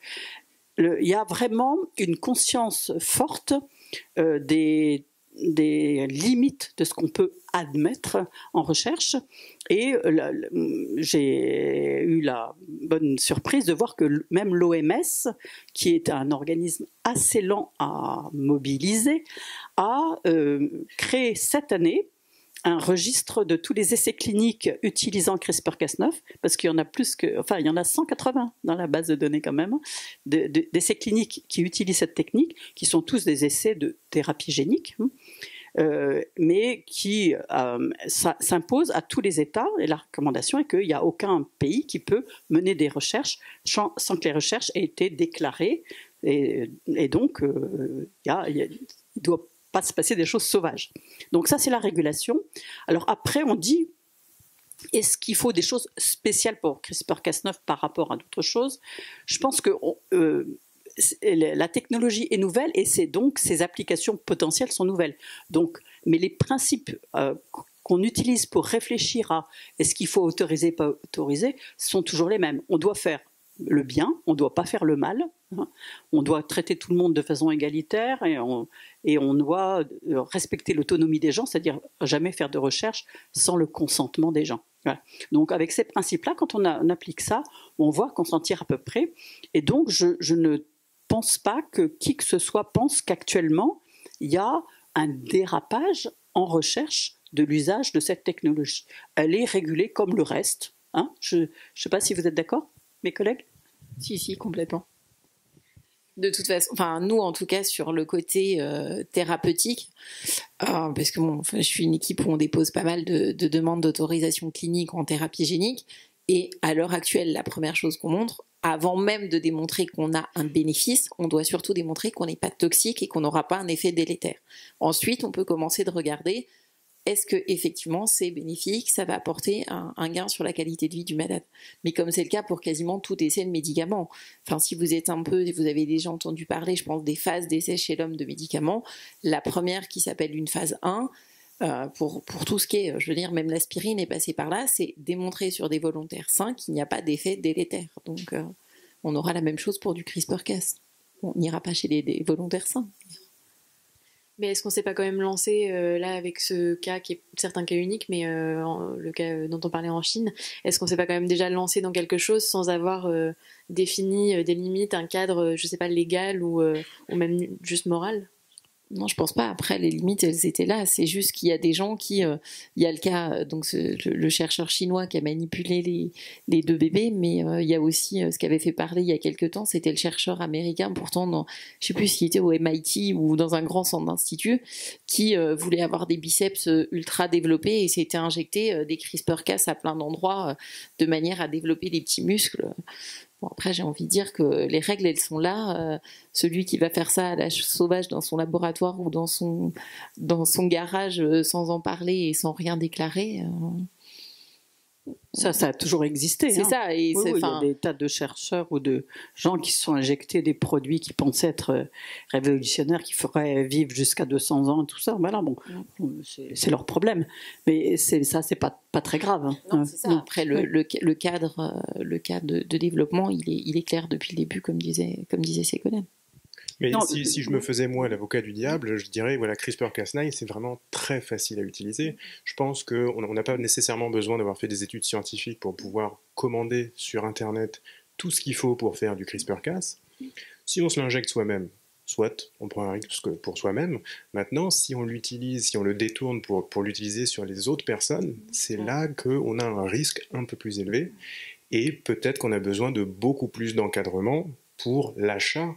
il y a vraiment une conscience forte des limites de ce qu'on peut admettre en recherche, et j'ai eu la bonne surprise de voir que même l'OMS, qui est un organisme assez lent à mobiliser, a créé cette année un registre de tous les essais cliniques utilisant CRISPR-Cas9, parce qu'il y en a il y en a 180 dans la base de données quand même, d'essais cliniques qui utilisent cette technique, qui sont tous des essais de thérapie génique, mais qui s'impose à tous les États, et la recommandation est qu'il n'y a aucun pays qui peut mener des recherches sans que les recherches aient été déclarées, et donc il doit pas se passer des choses sauvages. Donc ça, c'est la régulation. Alors après, on dit, est-ce qu'il faut des choses spéciales pour CRISPR-Cas9 par rapport à d'autres choses? Je pense que la technologie est nouvelle, et donc ses applications potentielles sont nouvelles. Donc, mais les principes qu'on utilise pour réfléchir à est-ce qu'il faut autoriser, pas autoriser, sont toujours les mêmes. On doit faire le bien, on ne doit pas faire le mal, on doit traiter tout le monde de façon égalitaire, et on doit respecter l'autonomie des gens, c'est-à-dire jamais faire de recherche sans le consentement des gens. Voilà. Donc avec ces principes-là, quand on applique ça, on voit qu'on s'en tire à peu près, et donc je ne pense pas que qui que ce soit pense qu'actuellement il y a un dérapage en recherche de l'usage de cette technologie. Elle est régulée comme le reste. Je ne sais pas si vous êtes d'accord, mes collègues? Si, complètement. De toute façon, enfin nous en tout cas sur le côté thérapeutique, parce que je suis une équipe où on dépose pas mal de demandes d'autorisation clinique en thérapie génique, et à l'heure actuelle, la première chose qu'on montre, avant même de démontrer qu'on a un bénéfice, on doit surtout démontrer qu'on n'est pas toxique et qu'on n'aura pas un effet délétère. Ensuite, on peut commencer de regarder est-ce que effectivement c'est bénéfique, ça va apporter un gain sur la qualité de vie du malade. Mais comme c'est le cas pour quasiment tout essai de médicaments. Enfin, si vous êtes vous avez déjà entendu parler, je pense, des phases d'essai chez l'homme de médicaments. La première, qui s'appelle une phase 1, pour tout ce qui est, je veux dire, même l'aspirine est passée par là, c'est démontrer sur des volontaires sains qu'il n'y a pas d'effet délétère. Donc, on aura la même chose pour du CRISPR-Cas. on n'ira pas chez des volontaires sains. Mais est-ce qu'on s'est pas quand même lancé là avec ce cas qui est certes un cas unique, mais le cas dont on parlait en Chine, est-ce qu'on s'est pas quand même déjà lancé dans quelque chose sans avoir défini des limites, un cadre, je sais pas, légal ou même juste moral? Non, je pense pas. Après, les limites, elles étaient là. C'est juste qu'il y a des gens qui... il y a le cas, donc le chercheur chinois qui a manipulé les 2 bébés, mais il y a aussi ce qui avait fait parler il y a quelques temps, c'était le chercheur américain, pourtant, je sais plus s'il était au MIT ou dans un grand centre d'institut, qui voulait avoir des biceps ultra développés et s'était injecté des CRISPR-Cas à plein d'endroits de manière à développer des petits muscles. Bon, après, j'ai envie de dire que les règles, elles sont là. Celui qui va faire ça à l'âge sauvage dans son laboratoire ou dans son garage sans en parler et sans rien déclarer... Ça a toujours existé. C'est ça. Et oui, il y a des tas de chercheurs ou de gens qui se sont injectés des produits qui pensaient être révolutionnaires, qui feraient vivre jusqu'à 200 ans et tout ça. Voilà, bon, c'est leur problème. Mais c'est pas très grave. Non, c'est ça. Après, le cadre de développement, il est clair depuis le début, comme disait Ségolène. Mais si je me faisais, moi, l'avocat du diable, je dirais, voilà, CRISPR-Cas9, c'est vraiment très facile à utiliser. Je pense qu'on n'a pas nécessairement besoin d'avoir fait des études scientifiques pour pouvoir commander sur Internet tout ce qu'il faut pour faire du CRISPR-Cas. Si on se l'injecte soi-même, soit on prend un risque pour soi-même. Maintenant, si on l'utilise, si on le détourne pour l'utiliser sur les autres personnes, c'est là qu'on a un risque un peu plus élevé. Et peut-être qu'on a besoin de beaucoup plus d'encadrement pour l'achat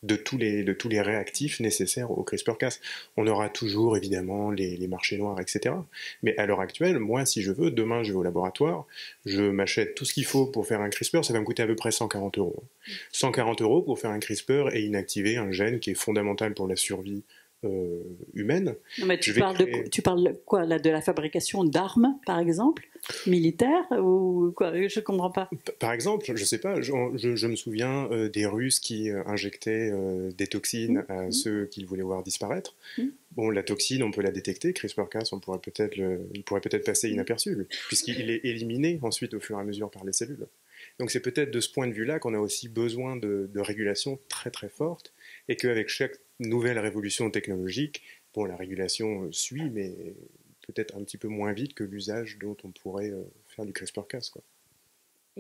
de tous les réactifs nécessaires au CRISPR-Cas. On aura toujours évidemment les marchés noirs, etc. Mais à l'heure actuelle, moi, si je veux, demain je vais au laboratoire, je m'achète tout ce qu'il faut pour faire un CRISPR, ça va me coûter à peu près 140 €. 140 € pour faire un CRISPR et inactiver un gène qui est fondamental pour la survie humaine. Non, mais tu parles quoi là, de la fabrication d'armes, par exemple, militaires ou quoi? Je comprends pas. Par exemple, je sais pas, je me souviens des Russes qui injectaient des toxines à ceux qu'ils voulaient voir disparaître. Bon, la toxine, on peut la détecter. CRISPR-Cas, il pourrait peut-être passer inaperçu, puisqu'il est éliminé ensuite au fur et à mesure par les cellules. Donc c'est peut-être de ce point de vue-là qu'on a aussi besoin de régulation très très forte, et qu'avec chaque nouvelle révolution technologique, bon, la régulation suit, mais peut-être un petit peu moins vite que l'usage dont on pourrait faire du CRISPR-Cas, quoi.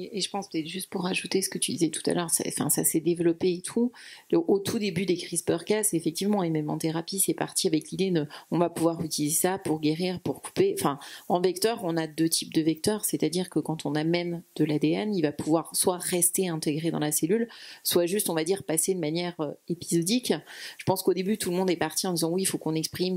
Et je pense, peut-être juste pour rajouter ce que tu disais tout à l'heure, ça s'est développé et tout. Au tout début des CRISPR-Cas, effectivement, et même en thérapie, c'est parti avec l'idée on va pouvoir utiliser ça pour guérir, pour couper. Enfin, en vecteur, on a 2 types de vecteurs, c'est-à-dire que quand on amène de l'ADN, il va pouvoir soit rester intégré dans la cellule, soit juste, on va dire, passer de manière épisodique. Je pense qu'au début, tout le monde est parti en disant oui, il faut qu'on exprime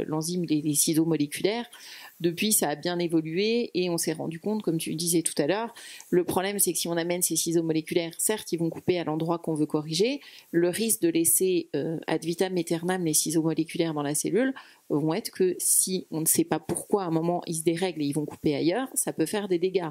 l'enzyme, les ciseaux moléculaires. Depuis, ça a bien évolué et on s'est rendu compte, comme tu disais tout à l'heure, le problème c'est que si on amène ces ciseaux moléculaires, certes ils vont couper à l'endroit qu'on veut corriger, le risque de laisser ad vitam aeternam les ciseaux moléculaires dans la cellule vont être que si on ne sait pas pourquoi à un moment ils se dérèglent et ils vont couper ailleurs, ça peut faire des dégâts.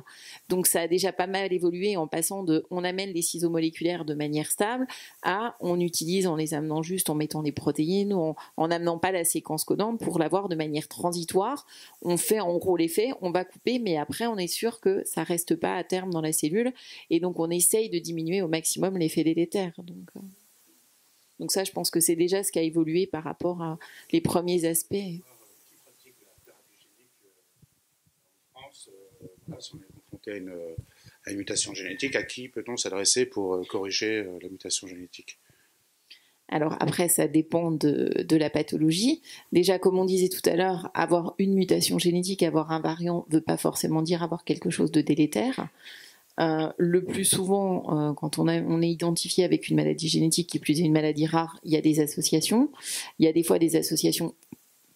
Donc ça a déjà pas mal évolué en passant de on amène les ciseaux moléculaires de manière stable à on utilise en les amenant juste en mettant des protéines ou en amenant pas la séquence codante pour l'avoir de manière transitoire. On fait en gros l'effet, on va couper, mais après on est sûr que ça reste pas à terme dans la cellule et donc on essaye de diminuer au maximum l'effet délétère. Donc ça, je pense que c'est déjà ce qui a évolué par rapport à les premiers aspects. Qui pratique la thérapie génique en France, si on est confronté à une mutation génétique, à qui peut-on s'adresser pour corriger la mutation génétique ? Alors après, ça dépend de la pathologie. Déjà, comme on disait tout à l'heure, avoir une mutation génétique, avoir un variant, ne veut pas forcément dire avoir quelque chose de délétère. Le plus souvent, quand on est identifié avec une maladie génétique qui plus est une maladie rare, il y a des associations. Il y a des fois des associations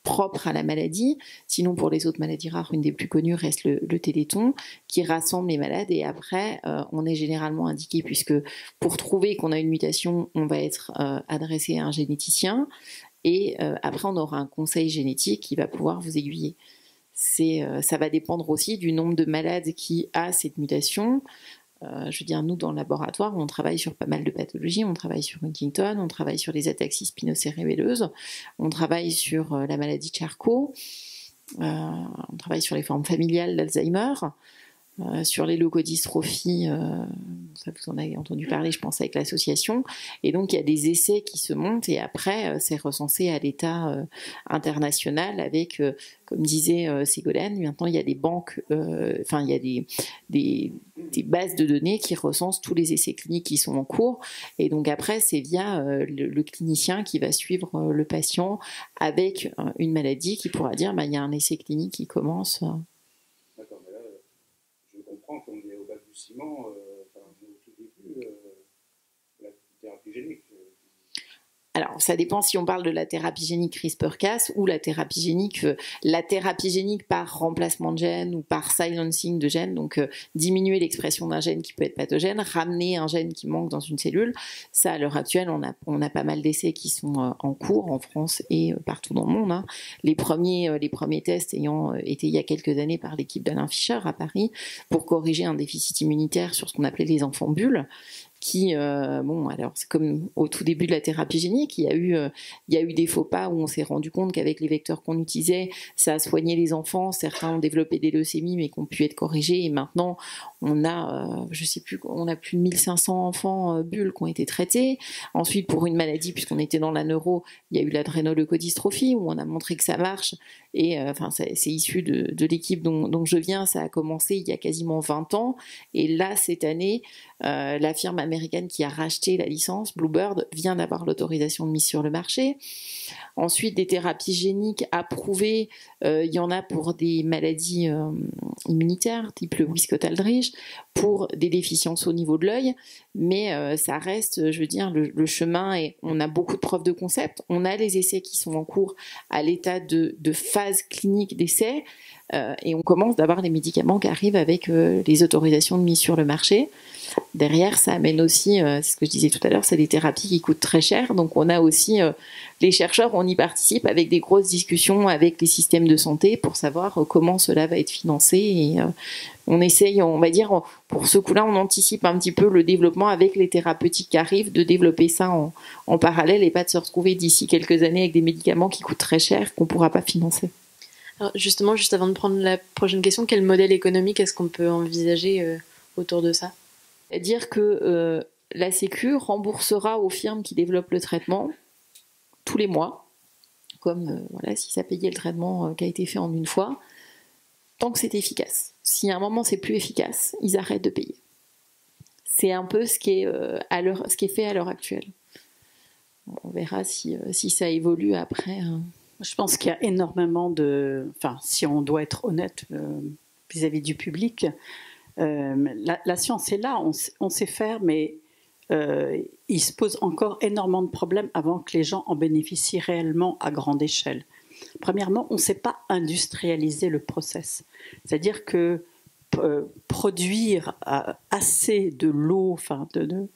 propres à la maladie. Sinon, pour les autres maladies rares, une des plus connues reste le Téléthon, qui rassemble les malades. Et après, on est généralement indiqué, puisque pour trouver qu'on a une mutation, on va être adressé à un généticien. Et après, on aura un conseil génétique qui va pouvoir vous aiguiller. Ça va dépendre aussi du nombre de malades qui a cette mutation. Je veux dire, nous, dans le laboratoire, on travaille sur pas mal de pathologies. On travaille sur Huntington, on travaille sur les ataxies spinocérebelleuses, on travaille sur la maladie de Charcot, on travaille sur les formes familiales d'Alzheimer. sur les leucodystrophies, ça vous en avez entendu parler, je pense, avec l'association. Et donc, il y a des essais qui se montent et après, c'est recensé à l'état international avec, comme disait Ségolène, maintenant, il y a des banques, enfin, il y a des bases de données qui recensent tous les essais cliniques qui sont en cours. Et donc, après, c'est via le clinicien qui va suivre le patient avec une maladie qui pourra dire, bah, il y a un essai clinique qui commence. D'accord, mais là, je comprends qu'on est au balbutiement, au tout début, la thérapie génique. Alors, ça dépend si on parle de la thérapie génique CRISPR-Cas ou la thérapie génique par remplacement de gène ou par silencing de gène, donc diminuer l'expression d'un gène qui peut être pathogène, ramener un gène qui manque dans une cellule. Ça, à l'heure actuelle, on a pas mal d'essais qui sont en cours en France et partout dans le monde. Hein. Les premiers tests ayant été il y a quelques années par l'équipe d'Alain Fischer à Paris pour corriger un déficit immunitaire sur ce qu'on appelait les enfants bulles. Qui, bon, alors c'est comme au tout début de la thérapie génique, il y a eu des faux pas où on s'est rendu compte qu'avec les vecteurs qu'on utilisait, ça a soigné les enfants. Certains ont développé des leucémies mais qui ont pu être corrigés. Et maintenant, on a, je sais plus, on a plus de 1500 enfants bulles qui ont été traités. Ensuite, pour une maladie, puisqu'on était dans la neuro, il y a eu l'adrénoleucodystrophie où on a montré que ça marche. Et enfin, c'est issu de l'équipe dont je viens. Ça a commencé il y a quasiment 20 ans. Et là, cette année, la firme américaine qui a racheté la licence, Bluebird, vient d'avoir l'autorisation de mise sur le marché. Ensuite, des thérapies géniques approuvées, il y en a pour des maladies immunitaires, type le Wiskott-Aldrich, pour des déficiences au niveau de l'œil, mais ça reste, je veux dire, le chemin, et on a beaucoup de preuves de concept, on a les essais qui sont en cours à l'état de phase clinique d'essai, et on commence d'avoir les médicaments qui arrivent avec les autorisations de mise sur le marché. Derrière, ça amène aussi, c'est ce que je disais tout à l'heure, c'est des thérapies qui coûtent très cher, donc on a aussi, les chercheurs, on y participe avec des grosses discussions avec les systèmes de santé pour savoir comment cela va être financé, et on essaye, on va dire, pour ce coup-là, on anticipe un petit peu le développement avec les thérapeutiques qui arrivent, de développer ça en parallèle et pas de se retrouver d'ici quelques années avec des médicaments qui coûtent très cher, qu'on ne pourra pas financer. Alors justement, juste avant de prendre la prochaine question, quel modèle économique est-ce qu'on peut envisager autour de ça ? C'est-à-dire que la Sécu remboursera aux firmes qui développent le traitement tous les mois, comme voilà, si ça payait le traitement qui a été fait en une fois, tant que c'est efficace. Si à un moment c'est plus efficace, ils arrêtent de payer. C'est un peu ce qui est fait à l'heure actuelle. On verra si ça évolue après. Je pense qu'il y a énormément de... Enfin, si on doit être honnête vis-à-vis du public, la science est là, on sait faire, mais il se pose encore énormément de problèmes avant que les gens en bénéficient réellement à grande échelle. Premièrement, on ne sait pas industrialiser le process. C'est-à-dire que produire assez de l'eau, enfin de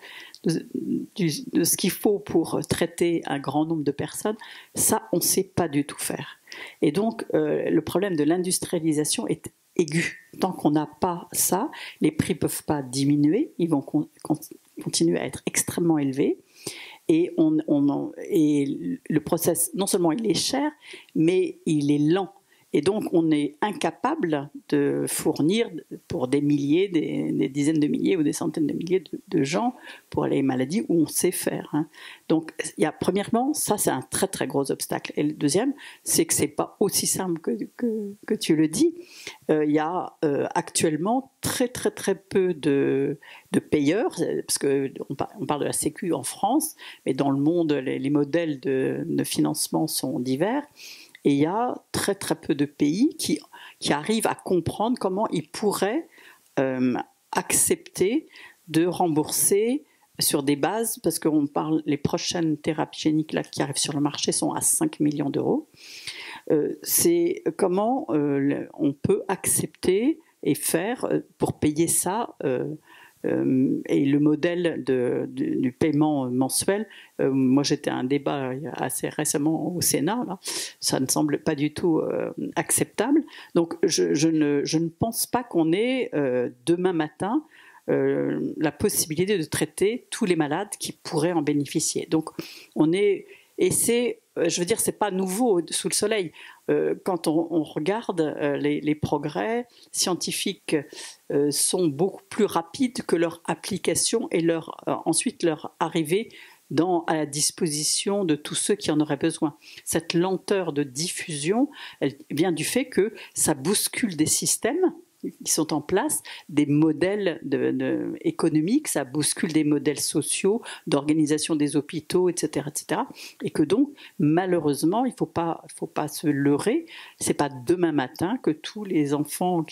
ce qu'il faut pour traiter un grand nombre de personnes, ça, on ne sait pas du tout faire. Et donc, le problème de l'industrialisation est aigu. Tant qu'on n'a pas ça, les prix ne peuvent pas diminuer, ils vont continuer à être extrêmement élevés. Et le process, non seulement il est cher, mais il est lent. Et donc, on est incapable de fournir pour des milliers, des dizaines de milliers ou des centaines de milliers de gens pour les maladies où on sait faire. Hein. Donc, premièrement, ça, c'est un très, très gros obstacle. Et le deuxième, c'est que ce n'est pas aussi simple que tu le dis. Il y a actuellement très, très, très peu de payeurs, parce qu'on parle de la Sécu en France, mais dans le monde, les modèles de financement sont divers. Et il y a très très peu de pays qui arrivent à comprendre comment ils pourraient accepter de rembourser sur des bases, parce qu'on parle, les prochaines thérapies géniques là, qui arrivent sur le marché sont à 5 millions d'euros. C'est comment on peut accepter et faire pour payer ça. Et le modèle du paiement mensuel, moi j'étais à un débat assez récemment au Sénat, là, ça ne semble pas du tout acceptable. Donc je ne pense pas qu'on ait demain matin la possibilité de traiter tous les malades qui pourraient en bénéficier. Donc on est Et je veux dire, c'est pas nouveau sous le soleil. Quand on regarde les progrès scientifiques sont beaucoup plus rapides que leur application et ensuite leur arrivée à la disposition de tous ceux qui en auraient besoin. Cette lenteur de diffusion, elle vient du fait que ça bouscule des systèmes qui sont en place, des modèles économiques, ça bouscule des modèles sociaux, d'organisation des hôpitaux, etc., etc. Et que donc, malheureusement, il ne faut pas se leurrer, c'est pas demain matin que tous les enfants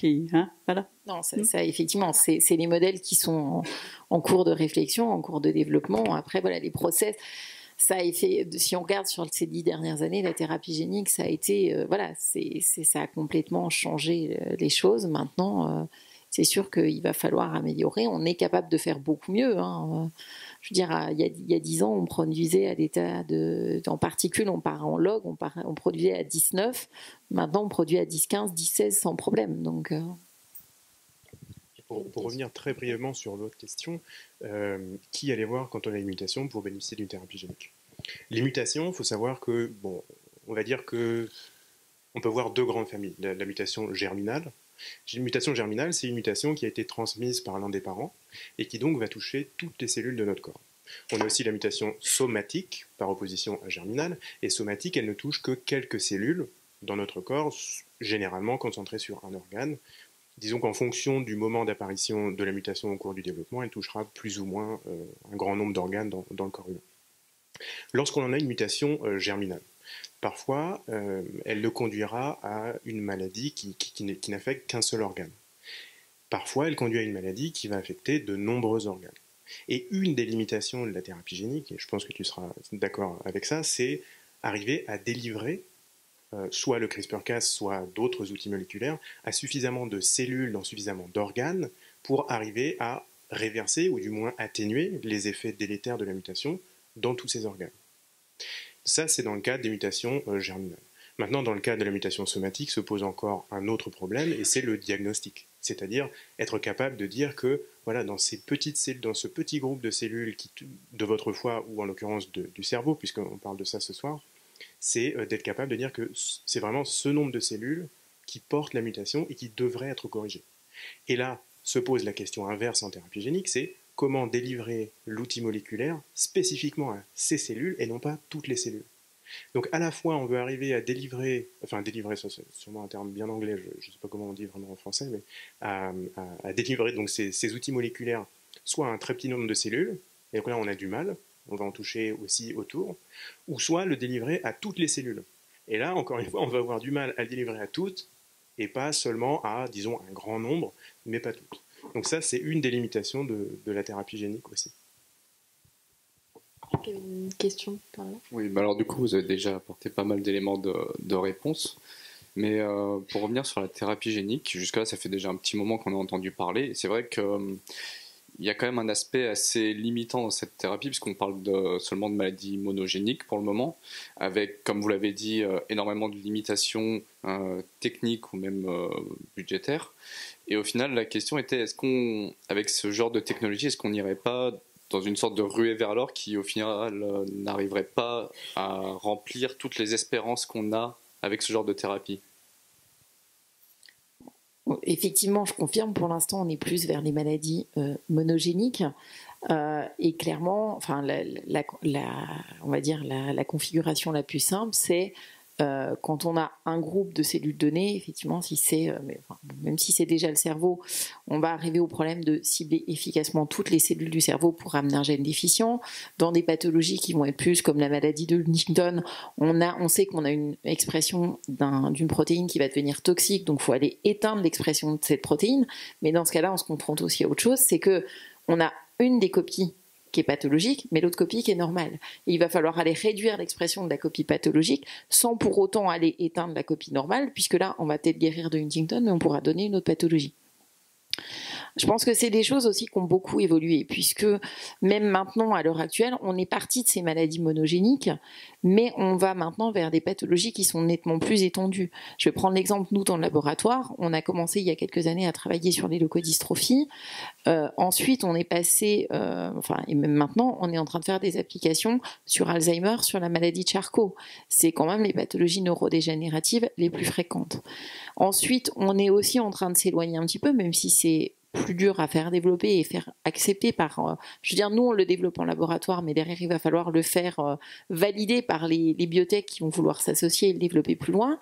voilà. Non, ça effectivement, c'est les modèles qui sont en cours de réflexion, en cours de développement. Après, voilà, les process. Ça a été, si on regarde sur ces 10 dernières années, la thérapie génique, ça a été, ça a complètement changé les choses. Maintenant, c'est sûr qu'il va falloir améliorer. On est capable de faire beaucoup mieux. Hein. Je veux dire, il y a 10 ans, on produisait à l'état en particules, on part en log, on produisait à 19. Maintenant, on produit à 10, 15, 10, 16 sans problème. Donc, Pour revenir très brièvement sur l'autre question, qui allait voir quand on a une mutation pour bénéficier d'une thérapie génique? Les mutations, il faut savoir que, on va dire que on peut voir deux grandes familles. La mutation germinale. Une mutation germinale, c'est une mutation qui a été transmise par l'un des parents et qui donc va toucher toutes les cellules de notre corps. On a aussi la mutation somatique, par opposition à germinale, et somatique, elle ne touche que quelques cellules dans notre corps, généralement concentrées sur un organe. Disons qu'en fonction du moment d'apparition de la mutation au cours du développement, elle touchera plus ou moins un grand nombre d'organes dans le corps humain. Lorsqu'on en a une mutation germinale, parfois elle le conduira à une maladie qui n'affecte qu'un seul organe. Parfois elle conduit à une maladie qui va affecter de nombreux organes. Et une des limitations de la thérapie génique, et je pense que tu seras d'accord avec ça, c'est arriver à délivrer soit le CRISPR-Cas, soit d'autres outils moléculaires, à suffisamment de cellules dans suffisamment d'organes pour arriver à réverser ou du moins atténuer les effets délétères de la mutation dans tous ces organes. Ça, c'est dans le cas des mutations germinales. Maintenant, dans le cas de la mutation somatique, se pose encore un autre problème, et c'est le diagnostic. C'est-à-dire être capable de dire que, voilà, dans ces petites cellules, dans ce petit groupe de cellules de votre foie, ou en l'occurrence du cerveau, puisqu'on parle de ça ce soir, c'est d'être capable de dire que c'est vraiment ce nombre de cellules qui portent la mutation et qui devraient être corrigées. Et là, se pose la question inverse en thérapie génique, c'est comment délivrer l'outil moléculaire spécifiquement à ces cellules et non pas toutes les cellules. Donc à la fois on veut arriver à délivrer, ça c'est sûrement un terme bien anglais, je ne sais pas comment on dit vraiment en français, mais à délivrer donc ces outils moléculaires soit à un très petit nombre de cellules, et donc là on a du mal, on va en toucher aussi autour, ou soit le délivrer à toutes les cellules. Et là, encore une fois, on va avoir du mal à le délivrer à toutes, et pas seulement à, disons, un grand nombre, mais pas toutes. Donc ça, c'est une des limitations de la thérapie génique aussi. Une question par là? Oui, alors du coup, vous avez déjà apporté pas mal d'éléments de réponse. Mais pour revenir sur la thérapie génique, jusque-là, ça fait déjà un petit moment qu'on a entendu parler. Et c'est vrai que il y a quand même un aspect assez limitant dans cette thérapie, puisqu'on parle seulement de maladies monogéniques pour le moment, avec, comme vous l'avez dit, énormément de limitations techniques ou même budgétaires. Et au final, la question était, avec ce genre de technologie, est-ce qu'on n'irait pas dans une sorte de ruée vers l'or qui, au final, n'arriverait pas à remplir toutes les espérances qu'on a avec ce genre de thérapie? Effectivement, je confirme, pour l'instant, on est plus vers les maladies monogéniques. Et clairement, enfin, on va dire la configuration la plus simple, c'est quand on a un groupe de cellules données, effectivement, même si c'est déjà le cerveau, on va arriver au problème de cibler efficacement toutes les cellules du cerveau pour amener un gène déficient. Dans des pathologies qui vont être plus comme la maladie de Huntington, on sait qu'on a une expression d'une protéine qui va devenir toxique, donc il faut aller éteindre l'expression de cette protéine. Mais dans ce cas-là, on se confronte aussi à autre chose, c'est qu'on a une des copies qui est pathologique, mais l'autre copie qui est normale. Et il va falloir aller réduire l'expression de la copie pathologique sans pour autant aller éteindre la copie normale, puisque là, on va peut-être guérir de Huntington, mais on pourra donner une autre pathologie. Je pense que c'est des choses aussi qui ont beaucoup évolué, puisque même maintenant, à l'heure actuelle, on est parti de ces maladies monogéniques mais on va maintenant vers des pathologies qui sont nettement plus étendues. Je vais prendre l'exemple, nous, dans le laboratoire, on a commencé il y a quelques années à travailler sur les leucodystrophies. Ensuite, on est passé, et même maintenant, on est en train de faire des applications sur Alzheimer, sur la maladie de Charcot. C'est quand même les pathologies neurodégénératives les plus fréquentes. Ensuite, on est aussi en train de s'éloigner un petit peu, même si c'est plus dur à faire développer et faire accepter par... je veux dire, nous, on le développe en laboratoire, mais derrière, il va falloir le faire valider par les biotech qui vont vouloir s'associer et le développer plus loin.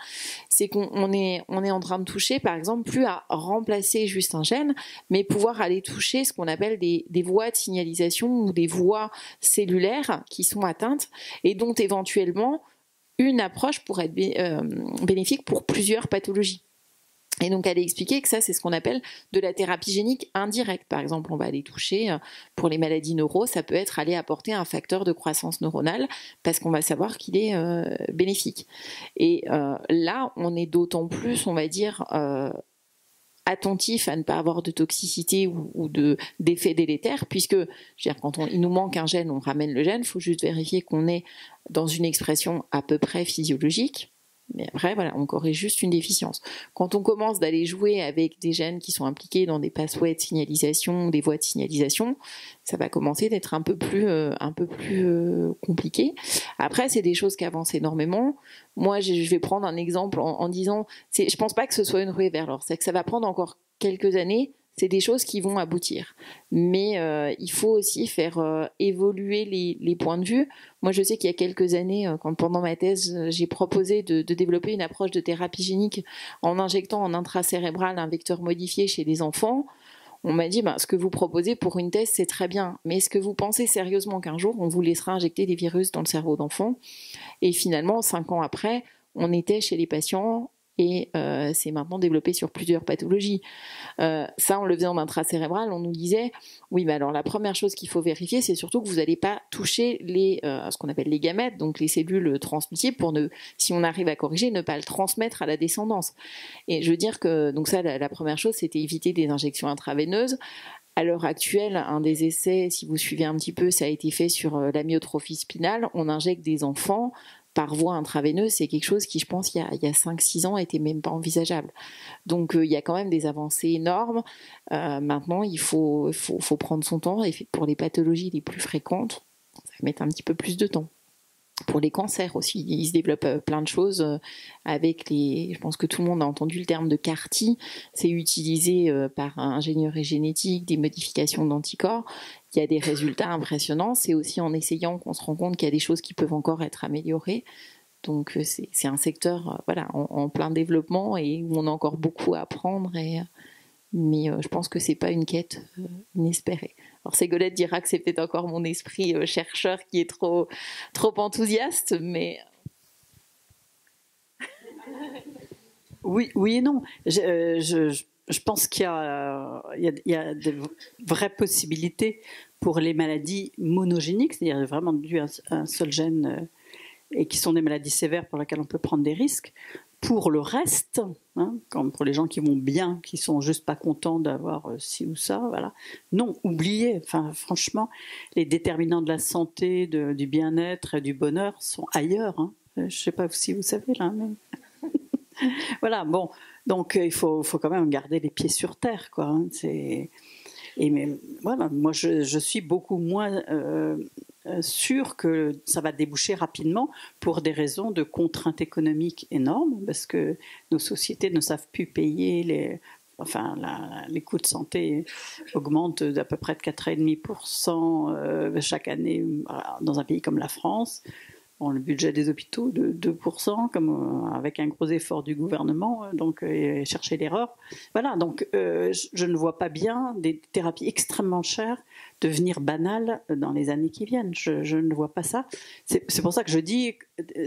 C'est qu'on est en train de toucher, par exemple, plus à remplacer juste un gène, mais pouvoir aller toucher ce qu'on appelle des voies de signalisation ou des voies cellulaires qui sont atteintes et dont éventuellement une approche pourrait être bénéfique pour plusieurs pathologies. Et donc, elle a expliqué que ça, c'est ce qu'on appelle de la thérapie génique indirecte. Par exemple, on va aller toucher, pour les maladies neuro, ça peut être aller apporter un facteur de croissance neuronale parce qu'on va savoir qu'il est bénéfique. Et là, on est d'autant plus, on va dire, attentif à ne pas avoir de toxicité ou d'effet délétère, puisque, je veux dire, quand il nous manque un gène, on ramène le gène, il faut juste vérifier qu'on est dans une expression à peu près physiologique. Mais après, voilà, on corrige juste une déficience. Quand on commence d'aller jouer avec des gènes qui sont impliqués dans des pathways de signalisation, des voies de signalisation, ça va commencer d'être un peu plus compliqué. Après, c'est des choses qui avancent énormément. Moi, je vais prendre un exemple en disant, je pense pas que ce soit une ruée vers l'or. C'est que ça va prendre encore quelques années. C'est des choses qui vont aboutir. Mais il faut aussi faire évoluer les points de vue. Moi, je sais qu'il y a quelques années, quand pendant ma thèse, j'ai proposé de développer une approche de thérapie génique en injectant en intracérébral un vecteur modifié chez les enfants. On m'a dit, ce que vous proposez pour une thèse, c'est très bien. Mais est-ce que vous pensez sérieusement qu'un jour, on vous laissera injecter des virus dans le cerveau d'enfants ? Et finalement, 5 ans après, on était chez les patients et c'est maintenant développé sur plusieurs pathologies. Ça, on le faisait en intracérébral, on nous disait, oui, mais alors la première chose qu'il faut vérifier, c'est surtout que vous n'allez pas toucher ce qu'on appelle les gamètes, donc les cellules transmissibles, pour si on arrive à corriger, ne pas le transmettre à la descendance. Et je veux dire que, donc ça, la première chose, c'était éviter des injections intraveineuses. À l'heure actuelle, un des essais, si vous suivez un petit peu, ça a été fait sur l'amyotrophie spinale. On injecte des enfants par voie intraveineuse, c'est quelque chose qui, je pense, il y a 5-6 ans, n'était même pas envisageable. Donc, il y a quand même des avancées énormes. Maintenant, il faut prendre son temps. Et pour les pathologies les plus fréquentes, ça va mettre un petit peu plus de temps. Pour les cancers aussi, il se développe plein de choses avec je pense que tout le monde a entendu le terme de CAR-T. C'est utilisé par ingénierie génétique, des modifications d'anticorps. Il y a des résultats impressionnants. C'est aussi en essayant qu'on se rend compte qu'il y a des choses qui peuvent encore être améliorées. Donc c'est un secteur en plein développement et où on a encore beaucoup à apprendre. Mais je pense que c'est pas une quête inespérée. Alors Ségolène dira que c'est peut-être encore mon esprit chercheur qui est trop enthousiaste, mais... Oui et non. Je pense qu'il y a de vraies possibilités pour les maladies monogéniques, c'est-à-dire vraiment dues à un seul gène et qui sont des maladies sévères pour lesquelles on peut prendre des risques. Pour le reste, comme pour les gens qui vont bien, qui sont juste pas contents d'avoir ci ou ça, voilà. Non, oubliez. Enfin, franchement, les déterminants de la santé, du bien-être et du bonheur sont ailleurs. Je sais pas si vous savez là, mais voilà. Bon, donc il faut quand même garder les pieds sur terre, quoi. Mais voilà, moi je suis beaucoup moins sûr que ça va déboucher rapidement pour des raisons de contraintes économiques énormes, parce que nos sociétés ne savent plus payer les coûts de santé augmentent d'à peu près de 4,5% chaque année dans un pays comme la France. Bon, le budget des hôpitaux de 2%, avec un gros effort du gouvernement, donc chercher l'erreur. Voilà, donc je ne vois pas bien des thérapies extrêmement chères devenir banales dans les années qui viennent. Je ne vois pas ça. C'est pour ça que je dis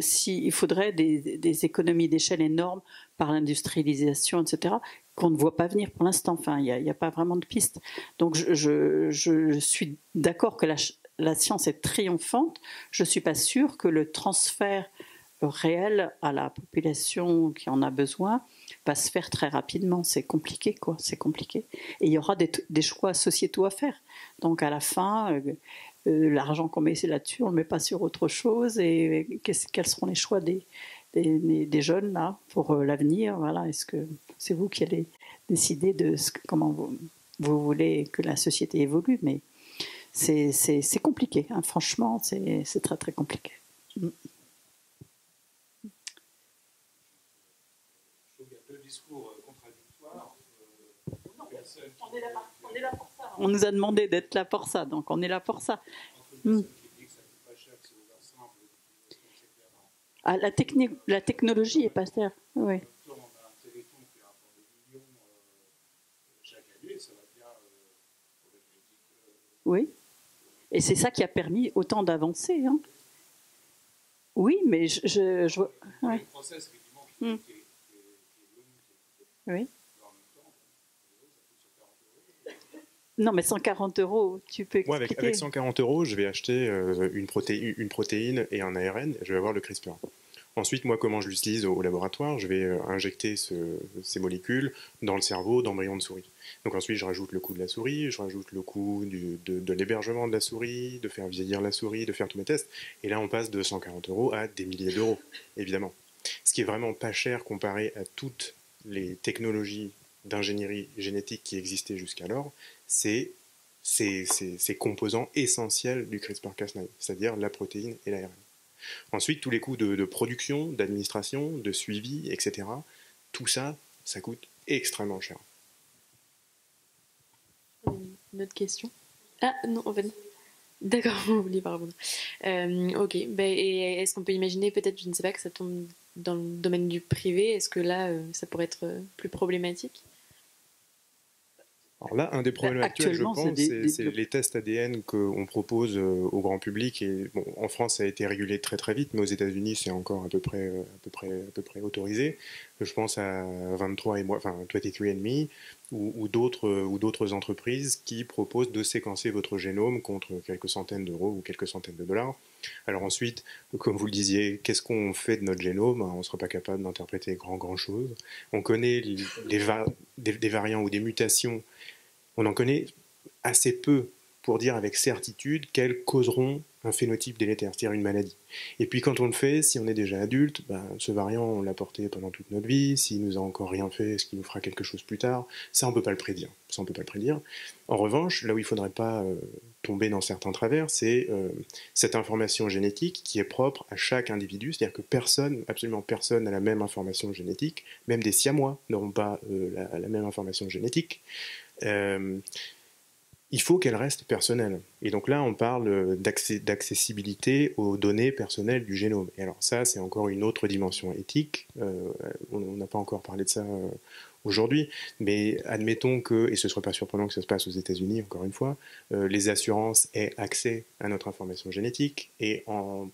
qu'il faudrait des économies d'échelle énormes par l'industrialisation, etc., qu'on ne voit pas venir pour l'instant. Enfin, il n'y a pas vraiment de piste. Donc je suis d'accord que la science est triomphante. Je ne suis pas sûre que le transfert réel à la population qui en a besoin va se faire très rapidement. C'est compliqué, quoi. C'est compliqué. Et il y aura des choix sociétaux à faire. Donc à la fin, l'argent qu'on met là-dessus, on ne le met pas sur autre chose, et quels seront les choix des jeunes là pour l'avenir, voilà. Est-ce que c'est vous qui allez décider de comment vous voulez que la société évolue? Mais c'est compliqué, hein. Franchement, c'est très très compliqué. Il y a deux discours contradictoires. On est là pour ça. On nous a demandé d'être là pour ça, donc on est là pour ça. Ah, la technologie est pas chère. Oui. Oui. Et c'est ça qui a permis autant d'avancer. Hein. Oui, mais je vois. Ouais. Oui. Non, mais 140 €, tu peux expliquer. Moi, avec 140 €, je vais acheter une protéine et un ARN, je vais avoir le CRISPR. Ensuite, moi, comment je l'utilise au laboratoire? Je vais injecter ces molécules dans le cerveau d'embryons de souris. Donc ensuite, je rajoute le coût de la souris, je rajoute le coût de l'hébergement de la souris, de faire vieillir la souris, de faire tous mes tests. Et là, on passe de 140 € à des milliers d'euros, évidemment. Ce qui est vraiment pas cher comparé à toutes les technologies d'ingénierie génétique qui existaient jusqu'alors, c'est ces composants essentiels du CRISPR-Cas9, c'est-à-dire la protéine et l'ARN. Ensuite, tous les coûts de production, d'administration, de suivi, etc., tout ça, ça coûte extrêmement cher. Une autre question? Ah non, en fait. D'accord, vous vouliez pas répondre. Ok, et est-ce qu'on peut imaginer peut-être, je ne sais pas, que ça tombe dans le domaine du privé? Est-ce que là, ça pourrait être plus problématique? Alors là, un des problèmes actuels, je pense, c'est les tests ADN qu'on propose au grand public. Et bon, en France, ça a été régulé très très vite, mais aux États-Unis, c'est encore à peu près autorisé. Je pense à 23andMe ou d'autres entreprises qui proposent de séquencer votre génome contre quelques centaines d'euros ou quelques centaines de dollars. Alors ensuite, comme vous le disiez, qu'est-ce qu'on fait de notre génome? On ne sera pas capable d'interpréter grand chose. On connaît des variants ou des mutations. On en connaît assez peu pour dire avec certitude qu'elles causeront un phénotype délétère, c'est-à-dire une maladie. Et puis quand on le fait, si on est déjà adulte, ce variant, on l'a porté pendant toute notre vie. S'il nous a encore rien fait, est-ce qu'il nous fera quelque chose plus tard? Ça, on peut pas le prédire. En revanche, là où il faudrait pas tomber dans certains travers, c'est cette information génétique qui est propre à chaque individu. C'est-à-dire que absolument personne n'a la même information génétique. Même des Siamois n'auront pas la même information génétique. Il faut qu'elle reste personnelle. Et donc là, on parle d'accessibilité aux données personnelles du génome. Et alors ça, c'est encore une autre dimension éthique. On n'a pas encore parlé de ça aujourd'hui, mais admettons que, et ce ne serait pas surprenant que ça se passe aux États-Unis, encore une fois, les assurances aient accès à notre information génétique, et en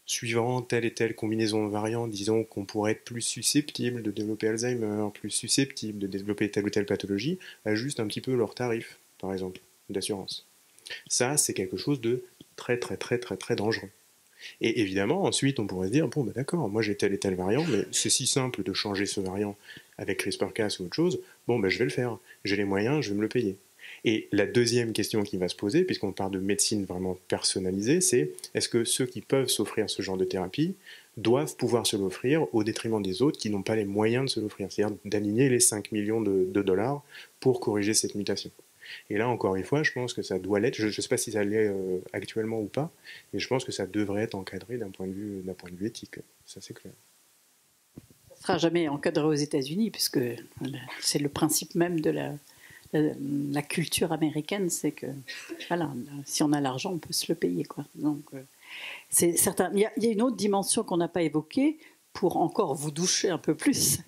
suivant telle et telle combinaison de variants, disons qu'on pourrait être plus susceptible de développer Alzheimer, plus susceptible de développer telle ou telle pathologie, ajustent un petit peu leurs tarifs, par exemple, d'assurance. Ça, c'est quelque chose de très très très très très dangereux. Et évidemment, ensuite, on pourrait se dire, bon, d'accord, moi j'ai tel et tel variant, mais c'est si simple de changer ce variant avec CRISPR-Cas ou autre chose, je vais le faire. J'ai les moyens, je vais me le payer. Et la deuxième question qui va se poser, puisqu'on parle de médecine vraiment personnalisée, c'est est-ce que ceux qui peuvent s'offrir ce genre de thérapie doivent pouvoir se l'offrir au détriment des autres qui n'ont pas les moyens de se l'offrir, c'est-à-dire d'aligner les 5 millions de dollars pour corriger cette mutation. Et là, encore une fois, je pense que ça doit l'être. Je ne sais pas si ça l'est actuellement ou pas, mais je pense que ça devrait être encadré d'un point de vue éthique. Ça, c'est clair. Ça ne sera jamais encadré aux États-Unis, puisque c'est le principe même de la culture américaine, c'est que voilà, si on a l'argent, on peut se le payer, quoi. Donc, c'est certain. Il y a une autre dimension qu'on n'a pas évoquée, pour encore vous doucher un peu plus,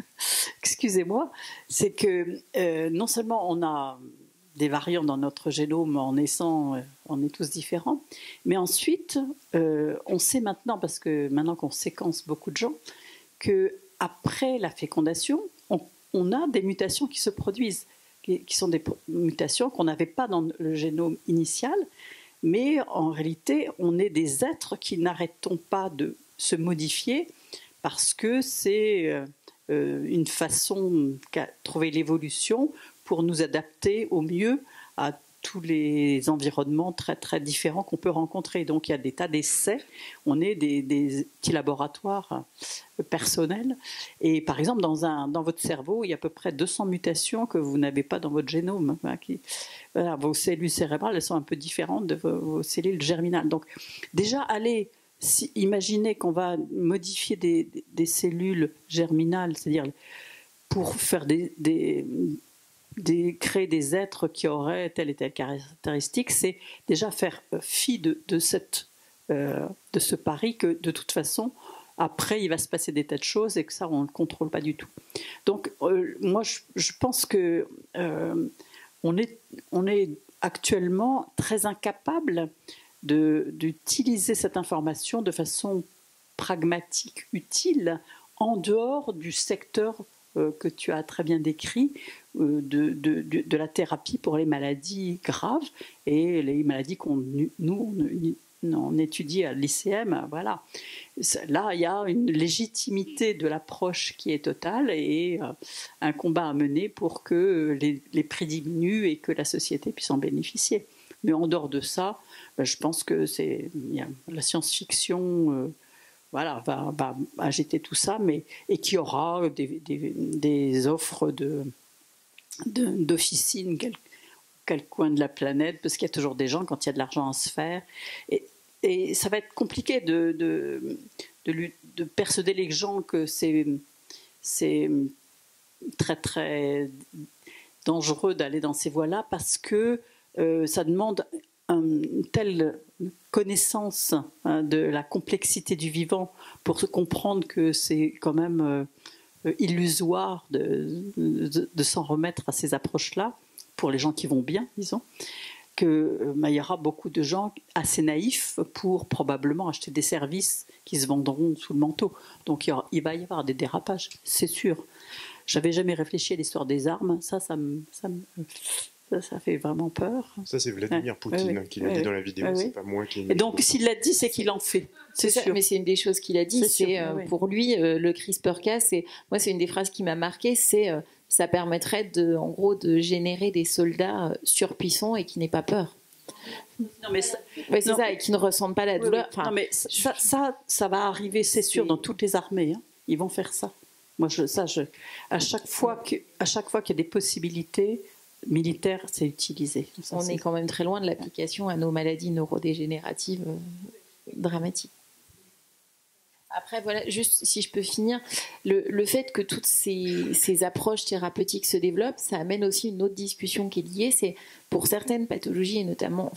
excusez-moi, c'est que non seulement on a des variants dans notre génome en naissant, on est tous différents, mais ensuite, on sait maintenant, parce que maintenant qu'on séquence beaucoup de gens, qu'après la fécondation, on a des mutations qui se produisent, qui sont des mutations qu'on n'avait pas dans le génome initial, mais en réalité, on est des êtres qui n'arrêtons pas de se modifier parce que c'est une façon qu'a trouvé l'évolution pour nous adapter au mieux à tous les environnements très très différents qu'on peut rencontrer. Donc il y a des tas d'essais, on est des petits laboratoires personnels. Et par exemple, dans votre cerveau, il y a à peu près 200 mutations que vous n'avez pas dans votre génome. Voilà, vos cellules cérébrales, elles sont un peu différentes de vos cellules germinales. Donc déjà, imaginez qu'on va modifier des cellules germinales, c'est-à-dire pour faire créer des êtres qui auraient telle et telle caractéristique, c'est déjà faire fi de ce pari que de toute façon, après il va se passer des tas de choses et que ça on ne contrôle pas du tout. Donc moi je pense que on est actuellement très incapable d'utiliser cette information de façon pragmatique, utile, en dehors du secteur que tu as très bien décrit, de la thérapie pour les maladies graves et les maladies on étudie à l'ICM. Voilà. Là, il y a une légitimité de l'approche qui est totale et un combat à mener pour que les prix diminuent et que la société puisse en bénéficier. Mais en dehors de ça, je pense que la science-fiction va agiter tout ça, et qu'il y aura des offres d'officines quel coin de la planète, parce qu'il y a toujours des gens, quand il y a de l'argent à se faire, et ça va être compliqué de persuader les gens que c'est très très dangereux d'aller dans ces voies-là, parce que ça demande une telle connaissance de la complexité du vivant pour se comprendre que c'est quand même illusoire de s'en remettre à ces approches-là, pour les gens qui vont bien, disons, qu'il y aura beaucoup de gens assez naïfs pour probablement acheter des services qui se vendront sous le manteau. Donc il va y avoir des dérapages, c'est sûr. J'avais jamais réfléchi à l'histoire des armes, ça fait vraiment peur. Ça, c'est Vladimir Poutine qui l'a dit dans la vidéo, c'est pas moi qui l'ai dit. Et donc, s'il l'a dit, c'est qu'il en fait. C'est sûr. Mais c'est une des choses qu'il a dit. Pour lui, le CRISPR-Cas, c'est une des phrases qui m'a marquée, c'est ça permettrait en gros de générer des soldats surpuissants et qui n'aient pas peur. Non, mais c'est ça, et qui ne ressentent pas la douleur. Enfin, non, mais ça va arriver, c'est sûr, dans toutes les armées. Hein. Ils vont faire ça. Moi, à chaque fois qu'il y a des possibilités militaires, c'est utilisé. On est quand même très loin de l'application à nos maladies neurodégénératives dramatiques. Après, voilà, juste si je peux finir, le fait que toutes ces approches thérapeutiques se développent, ça amène aussi une autre discussion qui est liée, c'est pour certaines pathologies, et notamment,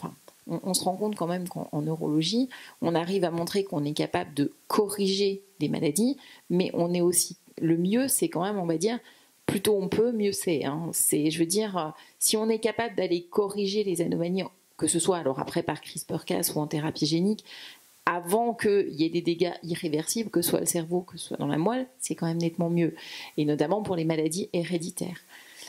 on se rend compte quand même qu'en neurologie, on arrive à montrer qu'on est capable de corriger des maladies, mais on est aussi, le mieux, c'est quand même, on va dire, plus tôt on peut, mieux c'est. Hein. Je veux dire, si on est capable d'aller corriger les anomalies, que ce soit alors après par CRISPR-Cas ou en thérapie génique, avant qu'il y ait des dégâts irréversibles, que ce soit le cerveau, que ce soit dans la moelle, c'est quand même nettement mieux. Et notamment pour les maladies héréditaires.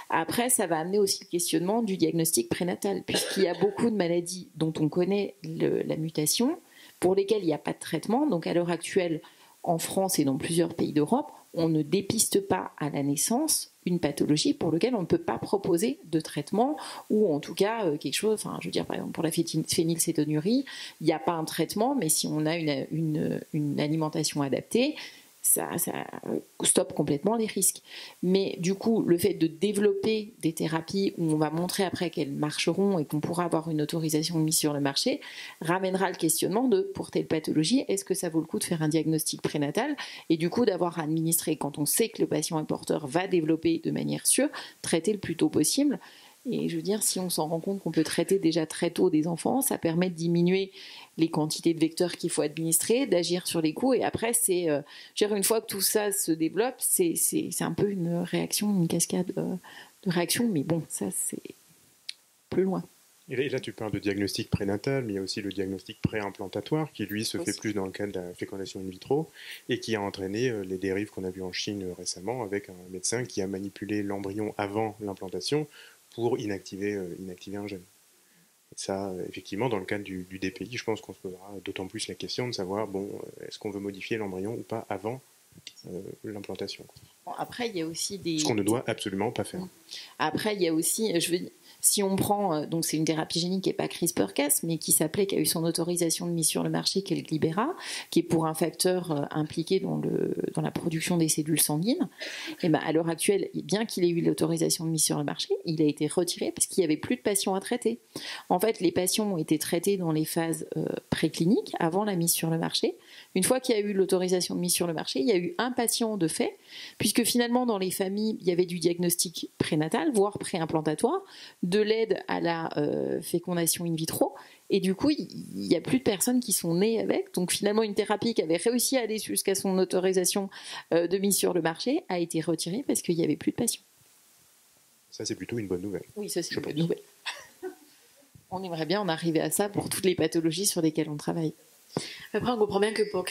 Après, ça va amener aussi le questionnement du diagnostic prénatal, puisqu'il y a beaucoup de maladies dont on connaît la mutation, pour lesquelles il n'y a pas de traitement. Donc à l'heure actuelle, en France et dans plusieurs pays d'Europe, on ne dépiste pas à la naissance une pathologie pour laquelle on ne peut pas proposer de traitement, ou en tout cas quelque chose, je veux dire par exemple pour la phénylcétonurie, il n'y a pas un traitement, mais si on a une alimentation adaptée, ça stoppe complètement les risques. Mais du coup, le fait de développer des thérapies où on va montrer après qu'elles marcheront et qu'on pourra avoir une autorisation de mise sur le marché, ramènera le questionnement de, pour telle pathologie, est-ce que ça vaut le coup de faire un diagnostic prénatal et du coup d'avoir administré, quand on sait que le patient est porteur va développer de manière sûre, traiter le plus tôt possible. Et je veux dire, si on s'en rend compte qu'on peut traiter déjà très tôt des enfants, ça permet de diminuer les quantités de vecteurs qu'il faut administrer, d'agir sur les coûts. Et après, une fois que tout ça se développe, c'est un peu une réaction, une cascade de réactions. Mais bon, ça, c'est plus loin. Et là, tu parles de diagnostic prénatal, mais il y a aussi le diagnostic préimplantatoire qui, lui, se fait plus dans le cadre de la fécondation in vitro et qui a entraîné les dérives qu'on a vues en Chine récemment avec un médecin qui a manipulé l'embryon avant l'implantation pour inactiver un gène. Et ça, effectivement, dans le cadre du DPI, je pense qu'on se posera d'autant plus la question de savoir, est-ce qu'on veut modifier l'embryon ou pas avant l'implantation. Bon, après, il y a aussi des... Ce qu'on ne doit absolument pas faire. Après, il y a aussi, si on prend, donc c'est une thérapie génique qui n'est pas CRISPR-Cas, mais qui a eu son autorisation de mise sur le marché, qui est le Glibera, qui est pour un facteur impliqué dans la production des cellules sanguines. Et ben, à l'heure actuelle, bien qu'il ait eu l'autorisation de mise sur le marché, il a été retiré parce qu'il n'y avait plus de patients à traiter. En fait, les patients ont été traités dans les phases précliniques, avant la mise sur le marché. Une fois qu'il y a eu l'autorisation de mise sur le marché, il y a eu un patient de fait, puisque finalement, dans les familles, il y avait du diagnostic prénatal, voire préimplantatoire, de l'aide à la fécondation in vitro, et du coup, il n'y a plus de personnes qui sont nées avec. Donc finalement, une thérapie qui avait réussi à aller jusqu'à son autorisation de mise sur le marché a été retirée parce qu'il n'y avait plus de patients. Ça, c'est plutôt une bonne nouvelle. Oui, ça, c'est une bonne nouvelle. On aimerait bien en arriver à ça pour toutes les pathologies sur lesquelles on travaille. Après, on comprend bien que pour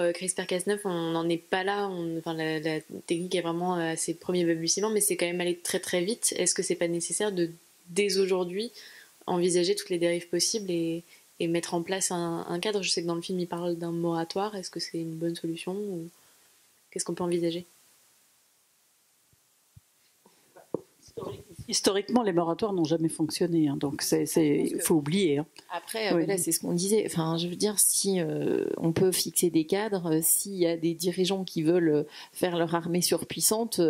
CRISPR-Cas9, on n'en est pas là. La technique est vraiment à ses premiers balbutiements, mais c'est quand même allé très très vite. Est-ce que c'est pas nécessaire de, dès aujourd'hui, envisager toutes les dérives possibles et mettre en place un cadre? Je sais que dans le film, il parle d'un moratoire. Est-ce que c'est une bonne solution ou qu'est-ce qu'on peut envisager? Historiquement, les moratoires n'ont jamais fonctionné, hein, donc il faut oublier. Hein. Après, oui. Là, c'est ce qu'on disait. Enfin, je veux dire, si on peut fixer des cadres, s'il y a des dirigeants qui veulent faire leur armée surpuissante,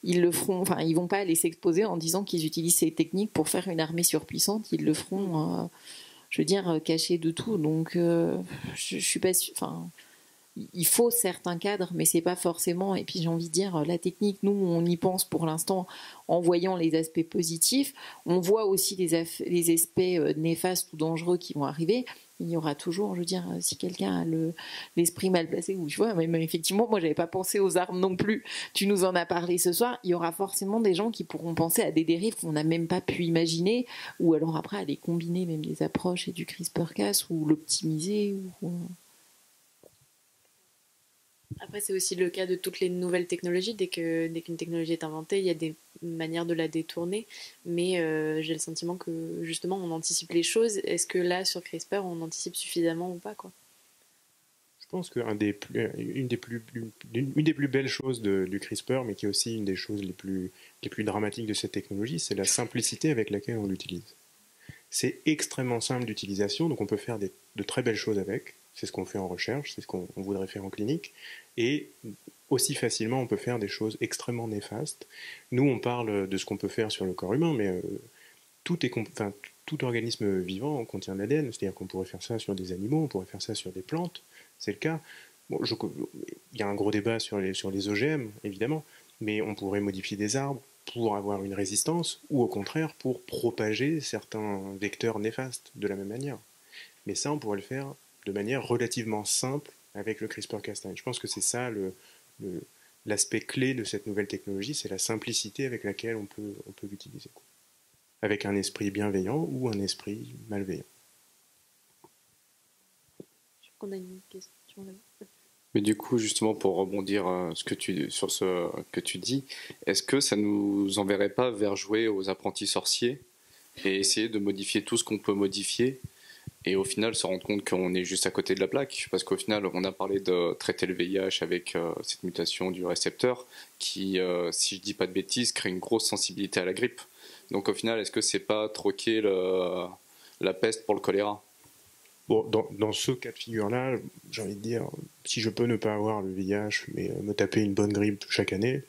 ils le feront. Enfin, ils vont pas aller s'exposer en disant qu'ils utilisent ces techniques pour faire une armée surpuissante. Ils le feront, je veux dire, cachés de tout. Donc, je suis pas sûre. Enfin, il faut certains cadres, mais c'est pas forcément. Et puis j'ai envie de dire, la technique, nous, on y pense pour l'instant en voyant les aspects positifs. On voit aussi les aspects néfastes ou dangereux qui vont arriver. Il y aura toujours, je veux dire, si quelqu'un a l'esprit mal placé, ou tu vois, même effectivement, moi, j'avais pas pensé aux armes non plus. Tu nous en as parlé ce soir. Il y aura forcément des gens qui pourront penser à des dérives qu'on n'a même pas pu imaginer, ou alors après à les combiner, même les approches et du CRISPR-Cas, ou l'optimiser, ou... Après, c'est aussi le cas de toutes les nouvelles technologies. Dès qu'une technologie est inventée, il y a des manières de la détourner. Mais j'ai le sentiment que, justement, on anticipe les choses. Est-ce que là, sur CRISPR, on anticipe suffisamment ou pas, quoi? Je pense qu'une des plus belles choses du CRISPR, mais qui est aussi une des choses les plus dramatiques de cette technologie, c'est la simplicité avec laquelle on l'utilise. C'est extrêmement simple d'utilisation, donc on peut faire de très belles choses avec. C'est ce qu'on fait en recherche, c'est ce qu'on voudrait faire en clinique. Et aussi facilement, on peut faire des choses extrêmement néfastes. Nous, on parle de ce qu'on peut faire sur le corps humain, mais tout organisme vivant contient de l'ADN. C'est-à-dire qu'on pourrait faire ça sur des animaux, on pourrait faire ça sur des plantes. C'est le cas. Bon, il y a un gros débat sur les OGM, évidemment, mais on pourrait modifier des arbres pour avoir une résistance, ou au contraire, pour propager certains vecteurs néfastes de la même manière. Mais ça, on pourrait le faire de manière relativement simple avec le CRISPR-Cas9. Je pense que c'est ça l'aspect clé de cette nouvelle technologie, c'est la simplicité avec laquelle on peut l'utiliser. Avec un esprit bienveillant ou un esprit malveillant. Je crois qu'on a une question là. Mais du coup, justement, pour rebondir sur ce que tu dis, est-ce que ça nous enverrait pas vers jouer aux apprentis sorciers et essayer de modifier tout ce qu'on peut modifier et au final se rendre compte qu'on est juste à côté de la plaque? Parce qu'au final, on a parlé de traiter le VIH avec cette mutation du récepteur qui, si je dis pas de bêtises, crée une grosse sensibilité à la grippe. Donc au final, est-ce que c'est pas troquer la peste pour le choléra? Bon, dans ce cas de figure-là, j'ai envie de dire, si je peux ne pas avoir le VIH, mais me taper une bonne grippe chaque année,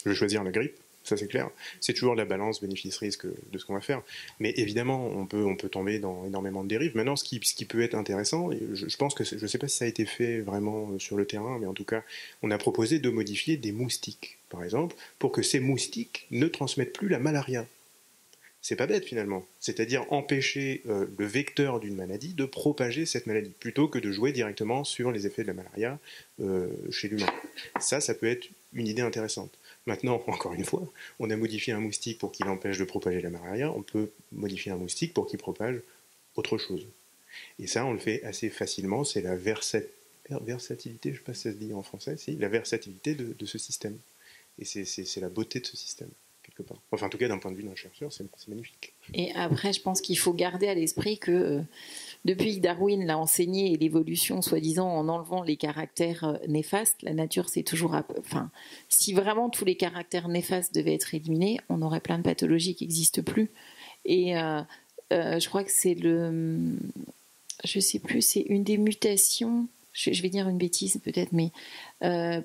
je vais choisir la grippe, ça c'est clair. C'est toujours la balance bénéfice-risque de ce qu'on va faire. Mais évidemment, on peut tomber dans énormément de dérives. Maintenant, ce qui peut être intéressant, je pense que, je ne sais pas si ça a été fait vraiment sur le terrain, mais en tout cas, on a proposé de modifier des moustiques, par exemple, pour que ces moustiques ne transmettent plus la malaria. C'est pas bête finalement, c'est-à-dire empêcher le vecteur d'une maladie de propager cette maladie, plutôt que de jouer directement sur les effets de la malaria chez l'humain. Ça peut être une idée intéressante. Maintenant, encore une fois, on a modifié un moustique pour qu'il empêche de propager la malaria, on peut modifier un moustique pour qu'il propage autre chose. Et ça, on le fait assez facilement, c'est la versatilité, je ne sais pas si ça se dit en français, si, la versatilité de ce système. Et c'est la beauté de ce système. Enfin, en tout cas, d'un point de vue d'un chercheur, c'est magnifique. Et après, je pense qu'il faut garder à l'esprit que depuis que Darwin l'a enseigné et l'évolution, soi-disant, en enlevant les caractères néfastes, la nature c'est toujours... Enfin, si vraiment tous les caractères néfastes devaient être éliminés, on aurait plein de pathologies qui n'existent plus. Et je crois que c'est je sais plus, c'est une des mutations, je vais dire une bêtise peut-être, mais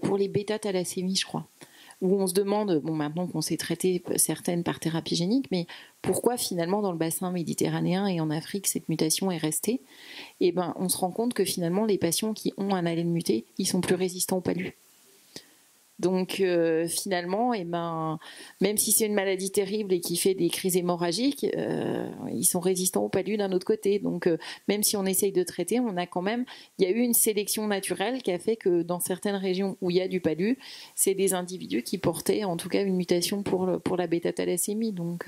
pour les bêta-thalassémies, je crois, où on se demande, bon, maintenant qu'on sait traiter certaines par thérapie génique, mais pourquoi finalement dans le bassin méditerranéen et en Afrique cette mutation est restée? Et ben, on se rend compte que finalement les patients qui ont un allèle muté, ils sont plus résistants au palu. Donc finalement, et ben, même si c'est une maladie terrible et qui fait des crises hémorragiques, ils sont résistants au palu d'un autre côté. Donc même si on essaye de traiter, on a quand même, il y a eu une sélection naturelle qui a fait que dans certaines régions où il y a du palu, c'est des individus qui portaient en tout cas une mutation pour la bêta-thalassémie. Donc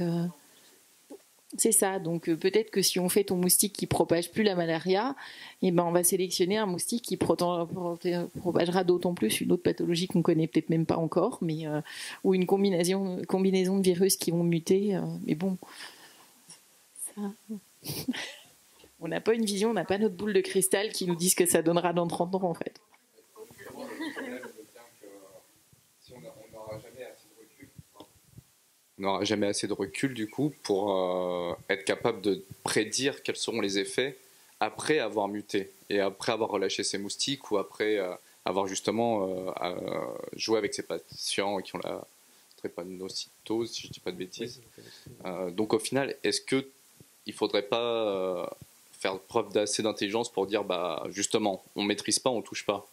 c'est ça. Donc peut-être que si on fait ton moustique qui propage plus la malaria, et ben on va sélectionner un moustique qui propagera d'autant plus une autre pathologie qu'on connaît peut-être même pas encore, mais ou une combinaison de virus qui vont muter. Mais bon, ça... on n'a pas une vision, on n'a pas notre boule de cristal qui nous dit ce que ça donnera dans 30 ans en fait. On n'aura jamais assez de recul du coup pour être capable de prédire quels seront les effets après avoir muté et après avoir relâché ses moustiques ou après avoir justement joué avec ses patients qui ont la drépanocytose, si je ne dis pas de bêtises. Donc au final, est-ce qu'il ne faudrait pas faire preuve d'assez d'intelligence pour dire bah, justement, on ne maîtrise pas, on ne touche pas?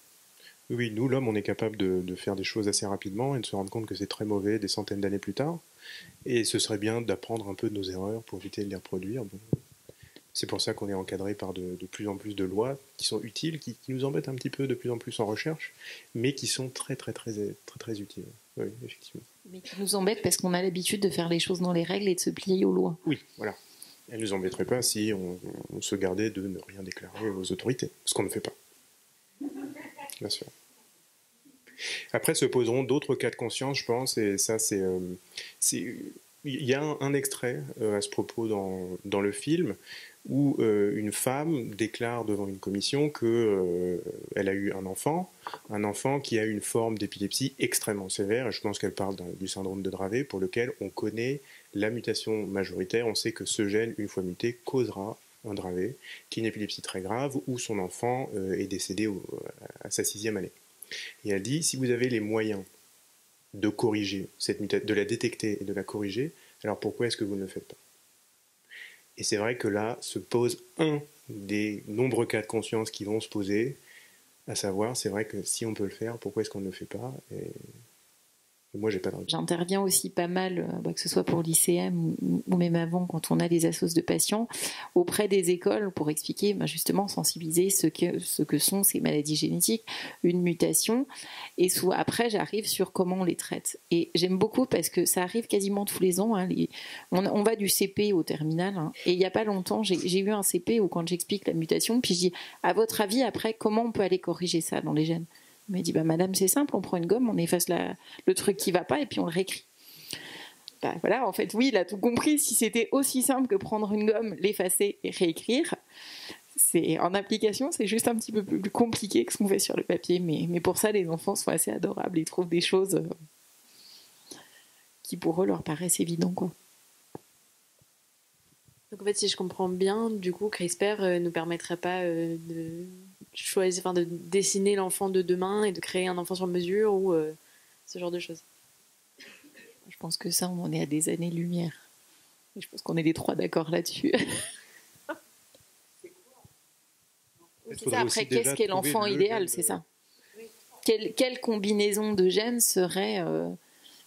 Oui, nous, l'homme, on est capable de faire des choses assez rapidement et de se rendre compte que c'est très mauvais des centaines d'années plus tard. Et ce serait bien d'apprendre un peu de nos erreurs pour éviter de les reproduire. Bon. C'est pour ça qu'on est encadré par de plus en plus de lois qui sont utiles, qui nous embêtent un petit peu de plus en plus en recherche, mais qui sont très utiles. Oui, effectivement. Mais qui nous embêtent parce qu'on a l'habitude de faire les choses dans les règles et de se plier aux lois. Oui, voilà. Elles ne nous embêteraient pas si on se gardait de ne rien déclarer aux autorités, ce qu'on ne fait pas. Bien sûr. Après se poseront d'autres cas de conscience, je pense, et ça il y a un extrait à ce propos dans le film où une femme déclare devant une commission qu'elle a eu un enfant qui a une forme d'épilepsie extrêmement sévère, et je pense qu'elle parle du syndrome de Dravet, pour lequel on connaît la mutation majoritaire, on sait que ce gène, une fois muté, causera un Dravet, qui est une épilepsie très grave, où son enfant est décédé à sa 6e année. Et elle dit, si vous avez les moyens de corriger cette mutation, de la détecter et de la corriger, alors pourquoi est-ce que vous ne le faites pas? Et c'est vrai que là se pose un des nombreux cas de conscience qui vont se poser, à savoir, c'est vrai que si on peut le faire, pourquoi est-ce qu'on ne le fait pas? Et moi, j'ai pas de réponse. J'interviens aussi pas mal, que ce soit pour l'ICM ou même avant, quand on a des assos de patients, auprès des écoles pour expliquer, justement, sensibiliser ce que sont ces maladies génétiques, une mutation. Et après, j'arrive sur comment on les traite. Et j'aime beaucoup parce que ça arrive quasiment tous les ans. On va du CP au terminal. Et il n'y a pas longtemps, j'ai eu un CP où quand j'explique la mutation, puis je dis, à votre avis, après, comment on peut aller corriger ça dans les gènes? Il m'a dit, madame, c'est simple, on prend une gomme, on efface le truc qui va pas et puis on le réécrit. Voilà, en fait, oui, il a tout compris. Si c'était aussi simple que prendre une gomme, l'effacer et réécrire, en application, c'est juste un petit peu plus compliqué que ce qu'on fait sur le papier. Mais pour ça, les enfants sont assez adorables. Ils trouvent des choses qui, pour eux, leur paraissent évidentes, quoi. Donc en fait, si je comprends bien, du coup, CRISPR ne permettrait pas de choisir, de dessiner l'enfant de demain et de créer un enfant sur mesure ou ce genre de choses. Je pense que ça, on en est à des années-lumière. Je pense qu'on est les trois d'accord là-dessus. C'est ça. Après, qu'est-ce qu'est l'enfant idéal, c'est ça? Quelle combinaison de gènes serait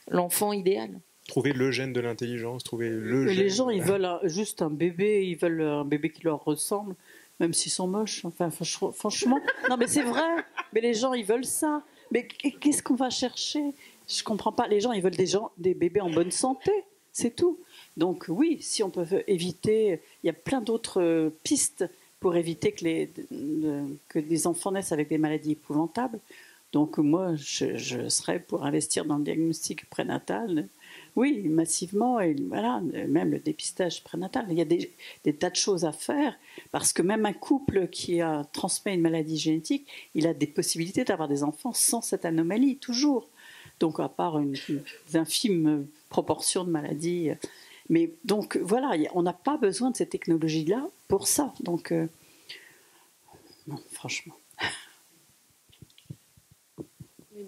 l'enfant idéal? Trouver le gène de l'intelligence, trouver le gène... Les gens, ils veulent juste un bébé, ils veulent un bébé qui leur ressemble, même s'ils sont moches. Enfin, franchement, non mais c'est vrai, mais les gens, ils veulent ça. Mais qu'est-ce qu'on va chercher? Je comprends pas. Les gens, ils veulent des bébés en bonne santé, c'est tout. Donc oui, si on peut éviter, il y a plein d'autres pistes pour éviter que des enfants naissent avec des maladies épouvantables. Donc moi, je serais pour investir dans le diagnostic prénatal, Oui, massivement, et voilà, même le dépistage prénatal. Il y a des tas de choses à faire, parce que même un couple qui a transmis une maladie génétique, il a des possibilités d'avoir des enfants sans cette anomalie, toujours. Donc, à part une infime proportion de maladies. Mais donc, voilà, on n'a pas besoin de ces technologies-là pour ça. Donc, non, franchement.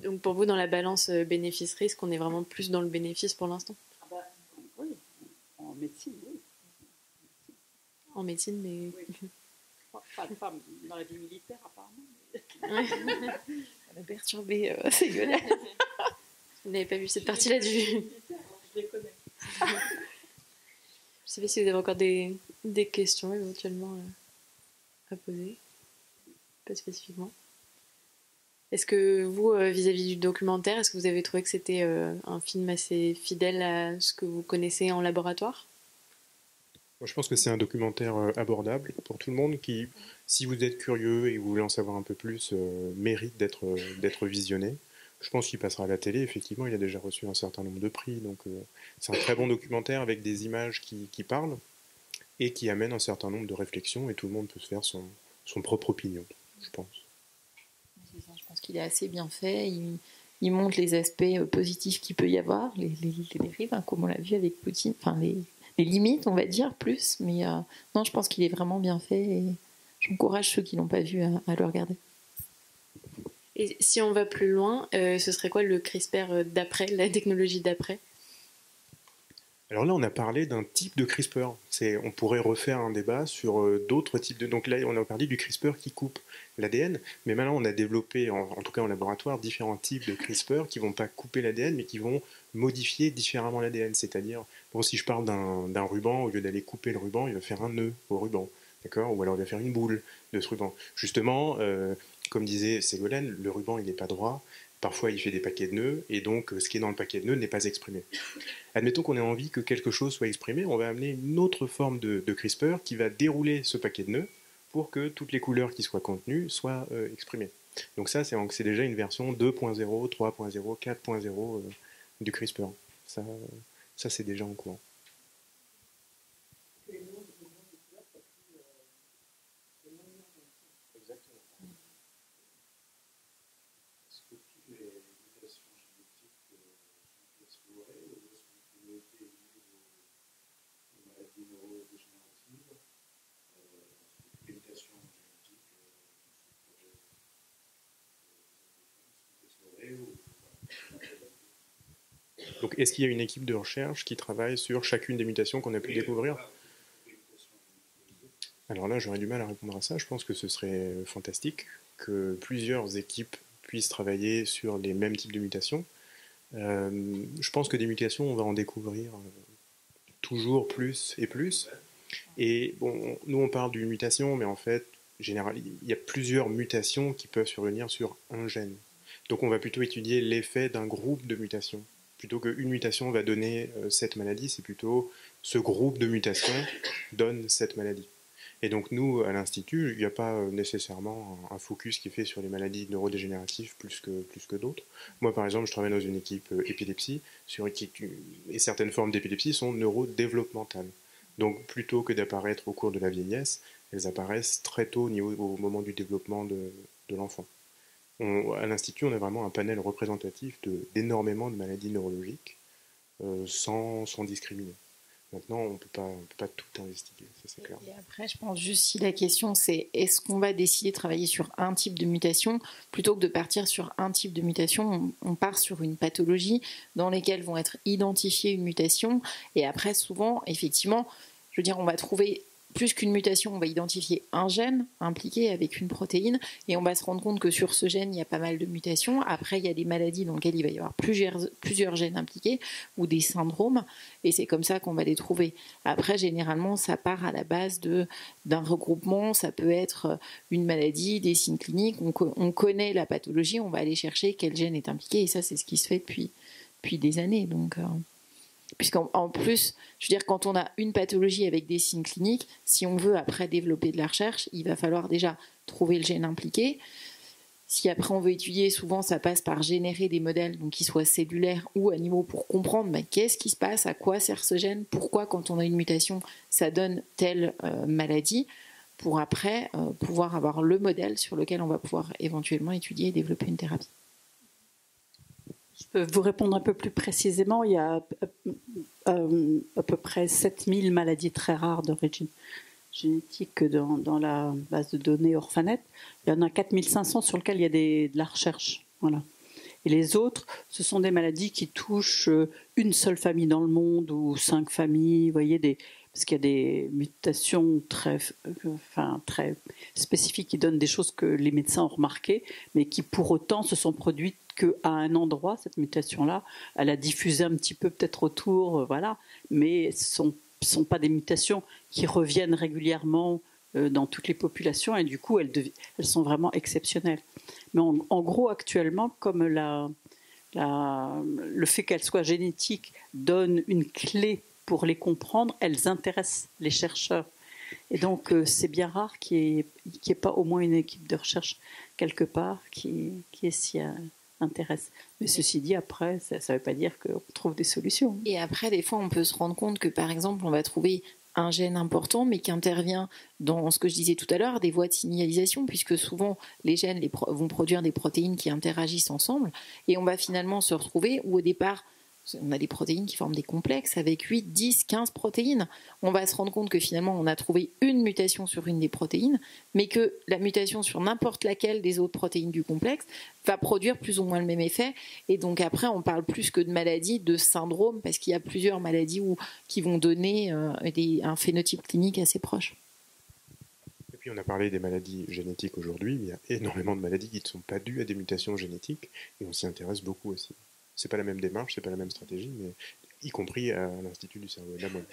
Donc pour vous, dans la balance bénéfice-risque, on est vraiment plus dans le bénéfice pour l'instant? Oui, en médecine, oui. En médecine, mais... Oui. Pas dans la vie militaire, apparemment. On a perturbé, c'est gueulasse. Vous n'avez pas vu cette partie-là du... Je les connais. Je ne sais pas si vous avez encore des questions éventuellement à poser, pas spécifiquement. Est-ce que vous, vis-à-vis du documentaire, est-ce que vous avez trouvé que c'était un film assez fidèle à ce que vous connaissez en laboratoire? Moi, je pense que c'est un documentaire abordable pour tout le monde qui, si vous êtes curieux et que vous voulez en savoir un peu plus, mérite d'être visionné. Je pense qu'il passera à la télé. Effectivement, il a déjà reçu un certain nombre de prix. Donc, c'est un très bon documentaire avec des images qui parlent et qui amènent un certain nombre de réflexions. Et tout le monde peut se faire son propre opinion, je pense. Je pense qu'il est assez bien fait. Il montre les aspects positifs qu'il peut y avoir, les dérives, hein, comme on l'a vu avec Poutine, enfin les limites, on va dire, plus. Mais non, je pense qu'il est vraiment bien fait et j'encourage ceux qui ne l'ont pas vu à le regarder. Et si on va plus loin, ce serait quoi le CRISPR d'après, la technologie d'après? Alors là, on a parlé d'un type de CRISPR. On pourrait refaire un débat sur d'autres types de... Donc là, on a parlé du CRISPR qui coupe l'ADN, mais maintenant on a développé, en tout cas en laboratoire, différents types de CRISPR qui ne vont pas couper l'ADN, mais qui vont modifier différemment l'ADN. C'est-à-dire, bon, si je parle d'un ruban, au lieu d'aller couper le ruban, il va faire un nœud au ruban, d'accord? Ou alors il va faire une boule de ce ruban. Justement, comme disait Ségolène, le ruban, il n'est pas droit. Parfois, il fait des paquets de nœuds, et donc ce qui est dans le paquet de nœuds n'est pas exprimé. Admettons qu'on ait envie que quelque chose soit exprimé, on va amener une autre forme de CRISPR qui va dérouler ce paquet de nœuds pour que toutes les couleurs qui soient contenues soient exprimées. Donc ça, c'est déjà une version 2.0, 3.0, 4.0 du CRISPR. Ça c'est déjà en cours. Donc, est-ce qu'il y a une équipe de recherche qui travaille sur chacune des mutations qu'on a pu découvrir? Alors là, j'aurais du mal à répondre à ça. Je pense que ce serait fantastique que plusieurs équipes puissent travailler sur les mêmes types de mutations. Je pense que des mutations, on va en découvrir toujours plus et plus. Et bon, nous, on parle d'une mutation, mais en fait, généralement, il y a plusieurs mutations qui peuvent survenir sur un gène. Donc, on va plutôt étudier l'effet d'un groupe de mutations. Plutôt qu'une mutation va donner cette maladie, c'est plutôt ce groupe de mutations donne cette maladie. Et donc nous, à l'Institut, il n'y a pas nécessairement un focus qui est fait sur les maladies neurodégénératives plus que d'autres. Moi, par exemple, je travaille dans une équipe épilepsie, et certaines formes d'épilepsie sont neurodéveloppementales. Donc plutôt que d'apparaître au cours de la vieillesse, elles apparaissent très tôt au moment du développement de l'enfant. À l'Institut, on a vraiment un panel représentatif d'énormément de maladies neurologiques sans discriminer. Maintenant, on ne peut pas tout investiguer, ça c'est clair. Et après, je pense juste si la question c'est est-ce qu'on va décider de travailler sur un type de mutation plutôt que de partir sur un type de mutation, on part sur une pathologie dans laquelle vont être identifiées une mutation et après souvent, effectivement, je veux dire, on va trouver plus qu'une mutation, on va identifier un gène impliqué avec une protéine et on va se rendre compte que sur ce gène, il y a pas mal de mutations. Après, il y a des maladies dans lesquelles il va y avoir plusieurs gènes impliqués ou des syndromes et c'est comme ça qu'on va les trouver. Après, généralement, ça part à la base d'un regroupement. Ça peut être une maladie, des signes cliniques. On connaît la pathologie, on va aller chercher quel gène est impliqué et ça, c'est ce qui se fait depuis des années. Donc... Puisqu'en plus, je veux dire, quand on a une pathologie avec des signes cliniques, si on veut après développer de la recherche, il va falloir déjà trouver le gène impliqué. Si après on veut étudier, souvent ça passe par générer des modèles, donc qu'ils soient cellulaires ou animaux, pour comprendre qu'est-ce qui se passe, à quoi sert ce gène, pourquoi quand on a une mutation ça donne telle maladie, pour après pouvoir avoir le modèle sur lequel on va pouvoir éventuellement étudier et développer une thérapie. Je peux vous répondre un peu plus précisément. Il y a à peu près 7000 maladies très rares d'origine génétique dans la base de données Orphanet. Il y en a 4500 sur lesquelles il y a de la recherche. Voilà. Et les autres, ce sont des maladies qui touchent une seule famille dans le monde ou 5 familles. Vous voyez, parce qu'il y a des mutations très spécifiques qui donnent des choses que les médecins ont remarquées, mais qui pour autant se sont produites qu'à un endroit, cette mutation-là. Elle a diffusé un petit peu peut-être autour, voilà, mais ce ne sont pas des mutations qui reviennent régulièrement dans toutes les populations, et du coup, elles sont vraiment exceptionnelles. Mais en gros, actuellement, comme le fait qu'elles soient génétiques donne une clé pour les comprendre, elles intéressent les chercheurs. Et donc, c'est bien rare qu'il n'y ait pas au moins une équipe de recherche quelque part qui s'y intéresse. Mais ceci dit, après, ça ne veut pas dire qu'on trouve des solutions. Et après, des fois, on peut se rendre compte que, par exemple, on va trouver un gène important, mais qui intervient dans ce que je disais tout à l'heure, des voies de signalisation, puisque souvent, les gènes vont produire des protéines qui interagissent ensemble, et on va finalement se retrouver où, au départ, on a des protéines qui forment des complexes avec 8, 10, 15 protéines. On va se rendre compte que finalement, on a trouvé une mutation sur une des protéines, mais que la mutation sur n'importe laquelle des autres protéines du complexe va produire plus ou moins le même effet. Et donc après, on parle plus que de maladie, de syndrome, parce qu'il y a plusieurs maladies qui vont donner un phénotype clinique assez proche. Et puis on a parlé des maladies génétiques aujourd'hui, mais il y a énormément de maladies qui ne sont pas dues à des mutations génétiques, et on s'y intéresse beaucoup aussi. C'est pas la même démarche, c'est pas la même stratégie, mais y compris à l'Institut du cerveau et de la moelle.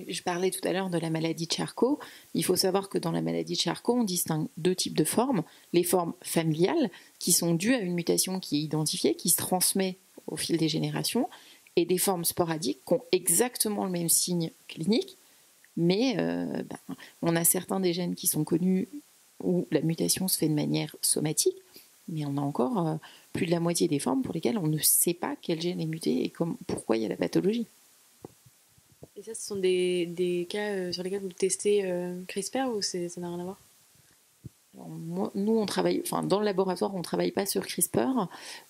Je parlais tout à l'heure de la maladie de Charcot. Il faut savoir que dans la maladie de Charcot, on distingue 2 types de formes. Les formes familiales, qui sont dues à une mutation qui est identifiée, qui se transmet au fil des générations, et des formes sporadiques qui ont exactement le même signe clinique, mais on a certains des gènes qui sont connus où la mutation se fait de manière somatique, mais on a encore plus de la moitié des formes pour lesquelles on ne sait pas quel gène est muté et pourquoi il y a la pathologie. Et ça, ce sont des cas sur lesquels vous testez CRISPR ou ça n'a rien à voir? Nous, on travaille, dans le laboratoire, on ne travaille pas sur CRISPR.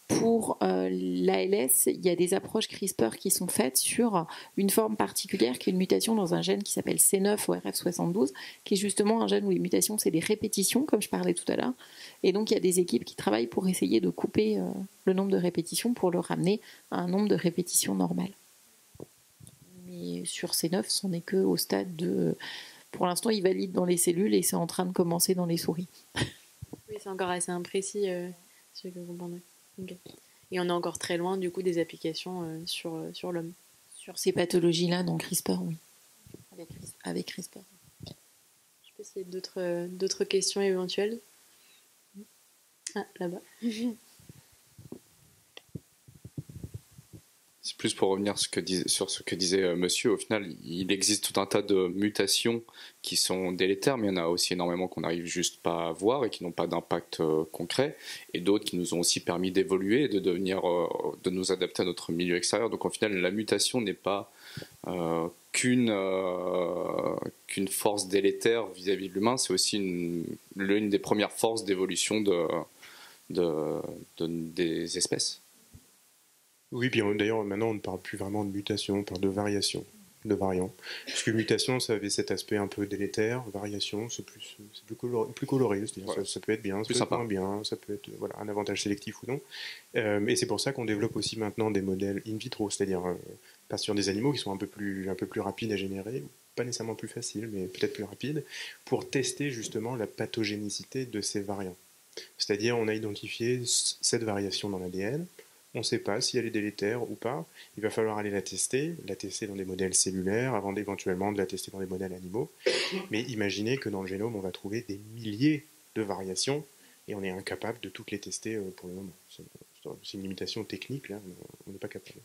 Pour l'ALS, il y a des approches CRISPR qui sont faites sur une forme particulière qui est une mutation dans un gène qui s'appelle C9ORF72, qui est justement un gène où les mutations, c'est des répétitions, comme je parlais tout à l'heure. Et donc, il y a des équipes qui travaillent pour essayer de couper le nombre de répétitions pour le ramener à un nombre de répétitions normales. Mais sur C9, c'en est qu'au stade de... Pour l'instant, il valide dans les cellules et c'est en train de commencer dans les souris. Oui, c'est encore assez imprécis, ce que vous comprenez. Okay. Et on est encore très loin, du coup, des applications sur l'homme. Sur ces pathologies-là, dans CRISPR, oui. Avec CRISPR. Je sais pas s'il y a d'autres questions éventuelles. Ah, là-bas. C'est plus pour revenir sur ce que disait monsieur. Au final, il existe tout un tas de mutations qui sont délétères, mais il y en a aussi énormément qu'on n'arrive juste pas à voir et qui n'ont pas d'impact concret, et d'autres qui nous ont aussi permis d'évoluer et de nous adapter à notre milieu extérieur. Donc au final, la mutation n'est pas qu'une force délétère vis-à-vis de l'humain, c'est aussi l'une des premières forces d'évolution des espèces. Oui, puis d'ailleurs, maintenant, on ne parle plus vraiment de mutation, on parle de variation, de variant. Parce que mutation, ça avait cet aspect un peu délétère, variation, c'est plus coloré, c'est-à-dire ouais. ça peut être bien, ça peut être moins bien, ça peut être un avantage sélectif ou non. Et c'est pour ça qu'on développe aussi maintenant des modèles in vitro, c'est-à-dire pas sur des animaux qui sont un peu plus rapides à générer, pas nécessairement plus faciles, mais peut-être plus rapides, pour tester justement la pathogénicité de ces variants. C'est-à-dire, on a identifié cette variation dans l'ADN, on ne sait pas si elle est délétère ou pas. Il va falloir aller la tester dans des modèles cellulaires, avant d'éventuellement de la tester dans des modèles animaux. Mais imaginez que dans le génome, on va trouver des milliers de variations et on est incapable de toutes les tester pour le moment. C'est une limitation technique, là, on n'est pas capable.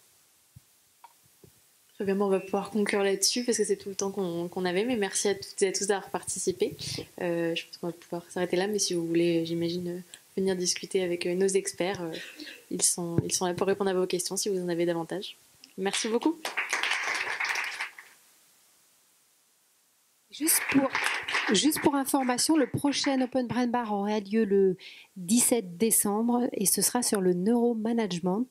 Très bien, on va pouvoir conclure là-dessus parce que c'est tout le temps qu'on avait, mais merci à toutes et à tous d'avoir participé. Je pense qu'on va pouvoir s'arrêter là, mais si vous voulez, j'imagine, venir discuter avec nos experts. Ils sont là pour répondre à vos questions si vous en avez davantage. Merci beaucoup. Juste pour information, le prochain Open Brain Bar aura lieu le 17 décembre et ce sera sur le neuromanagement.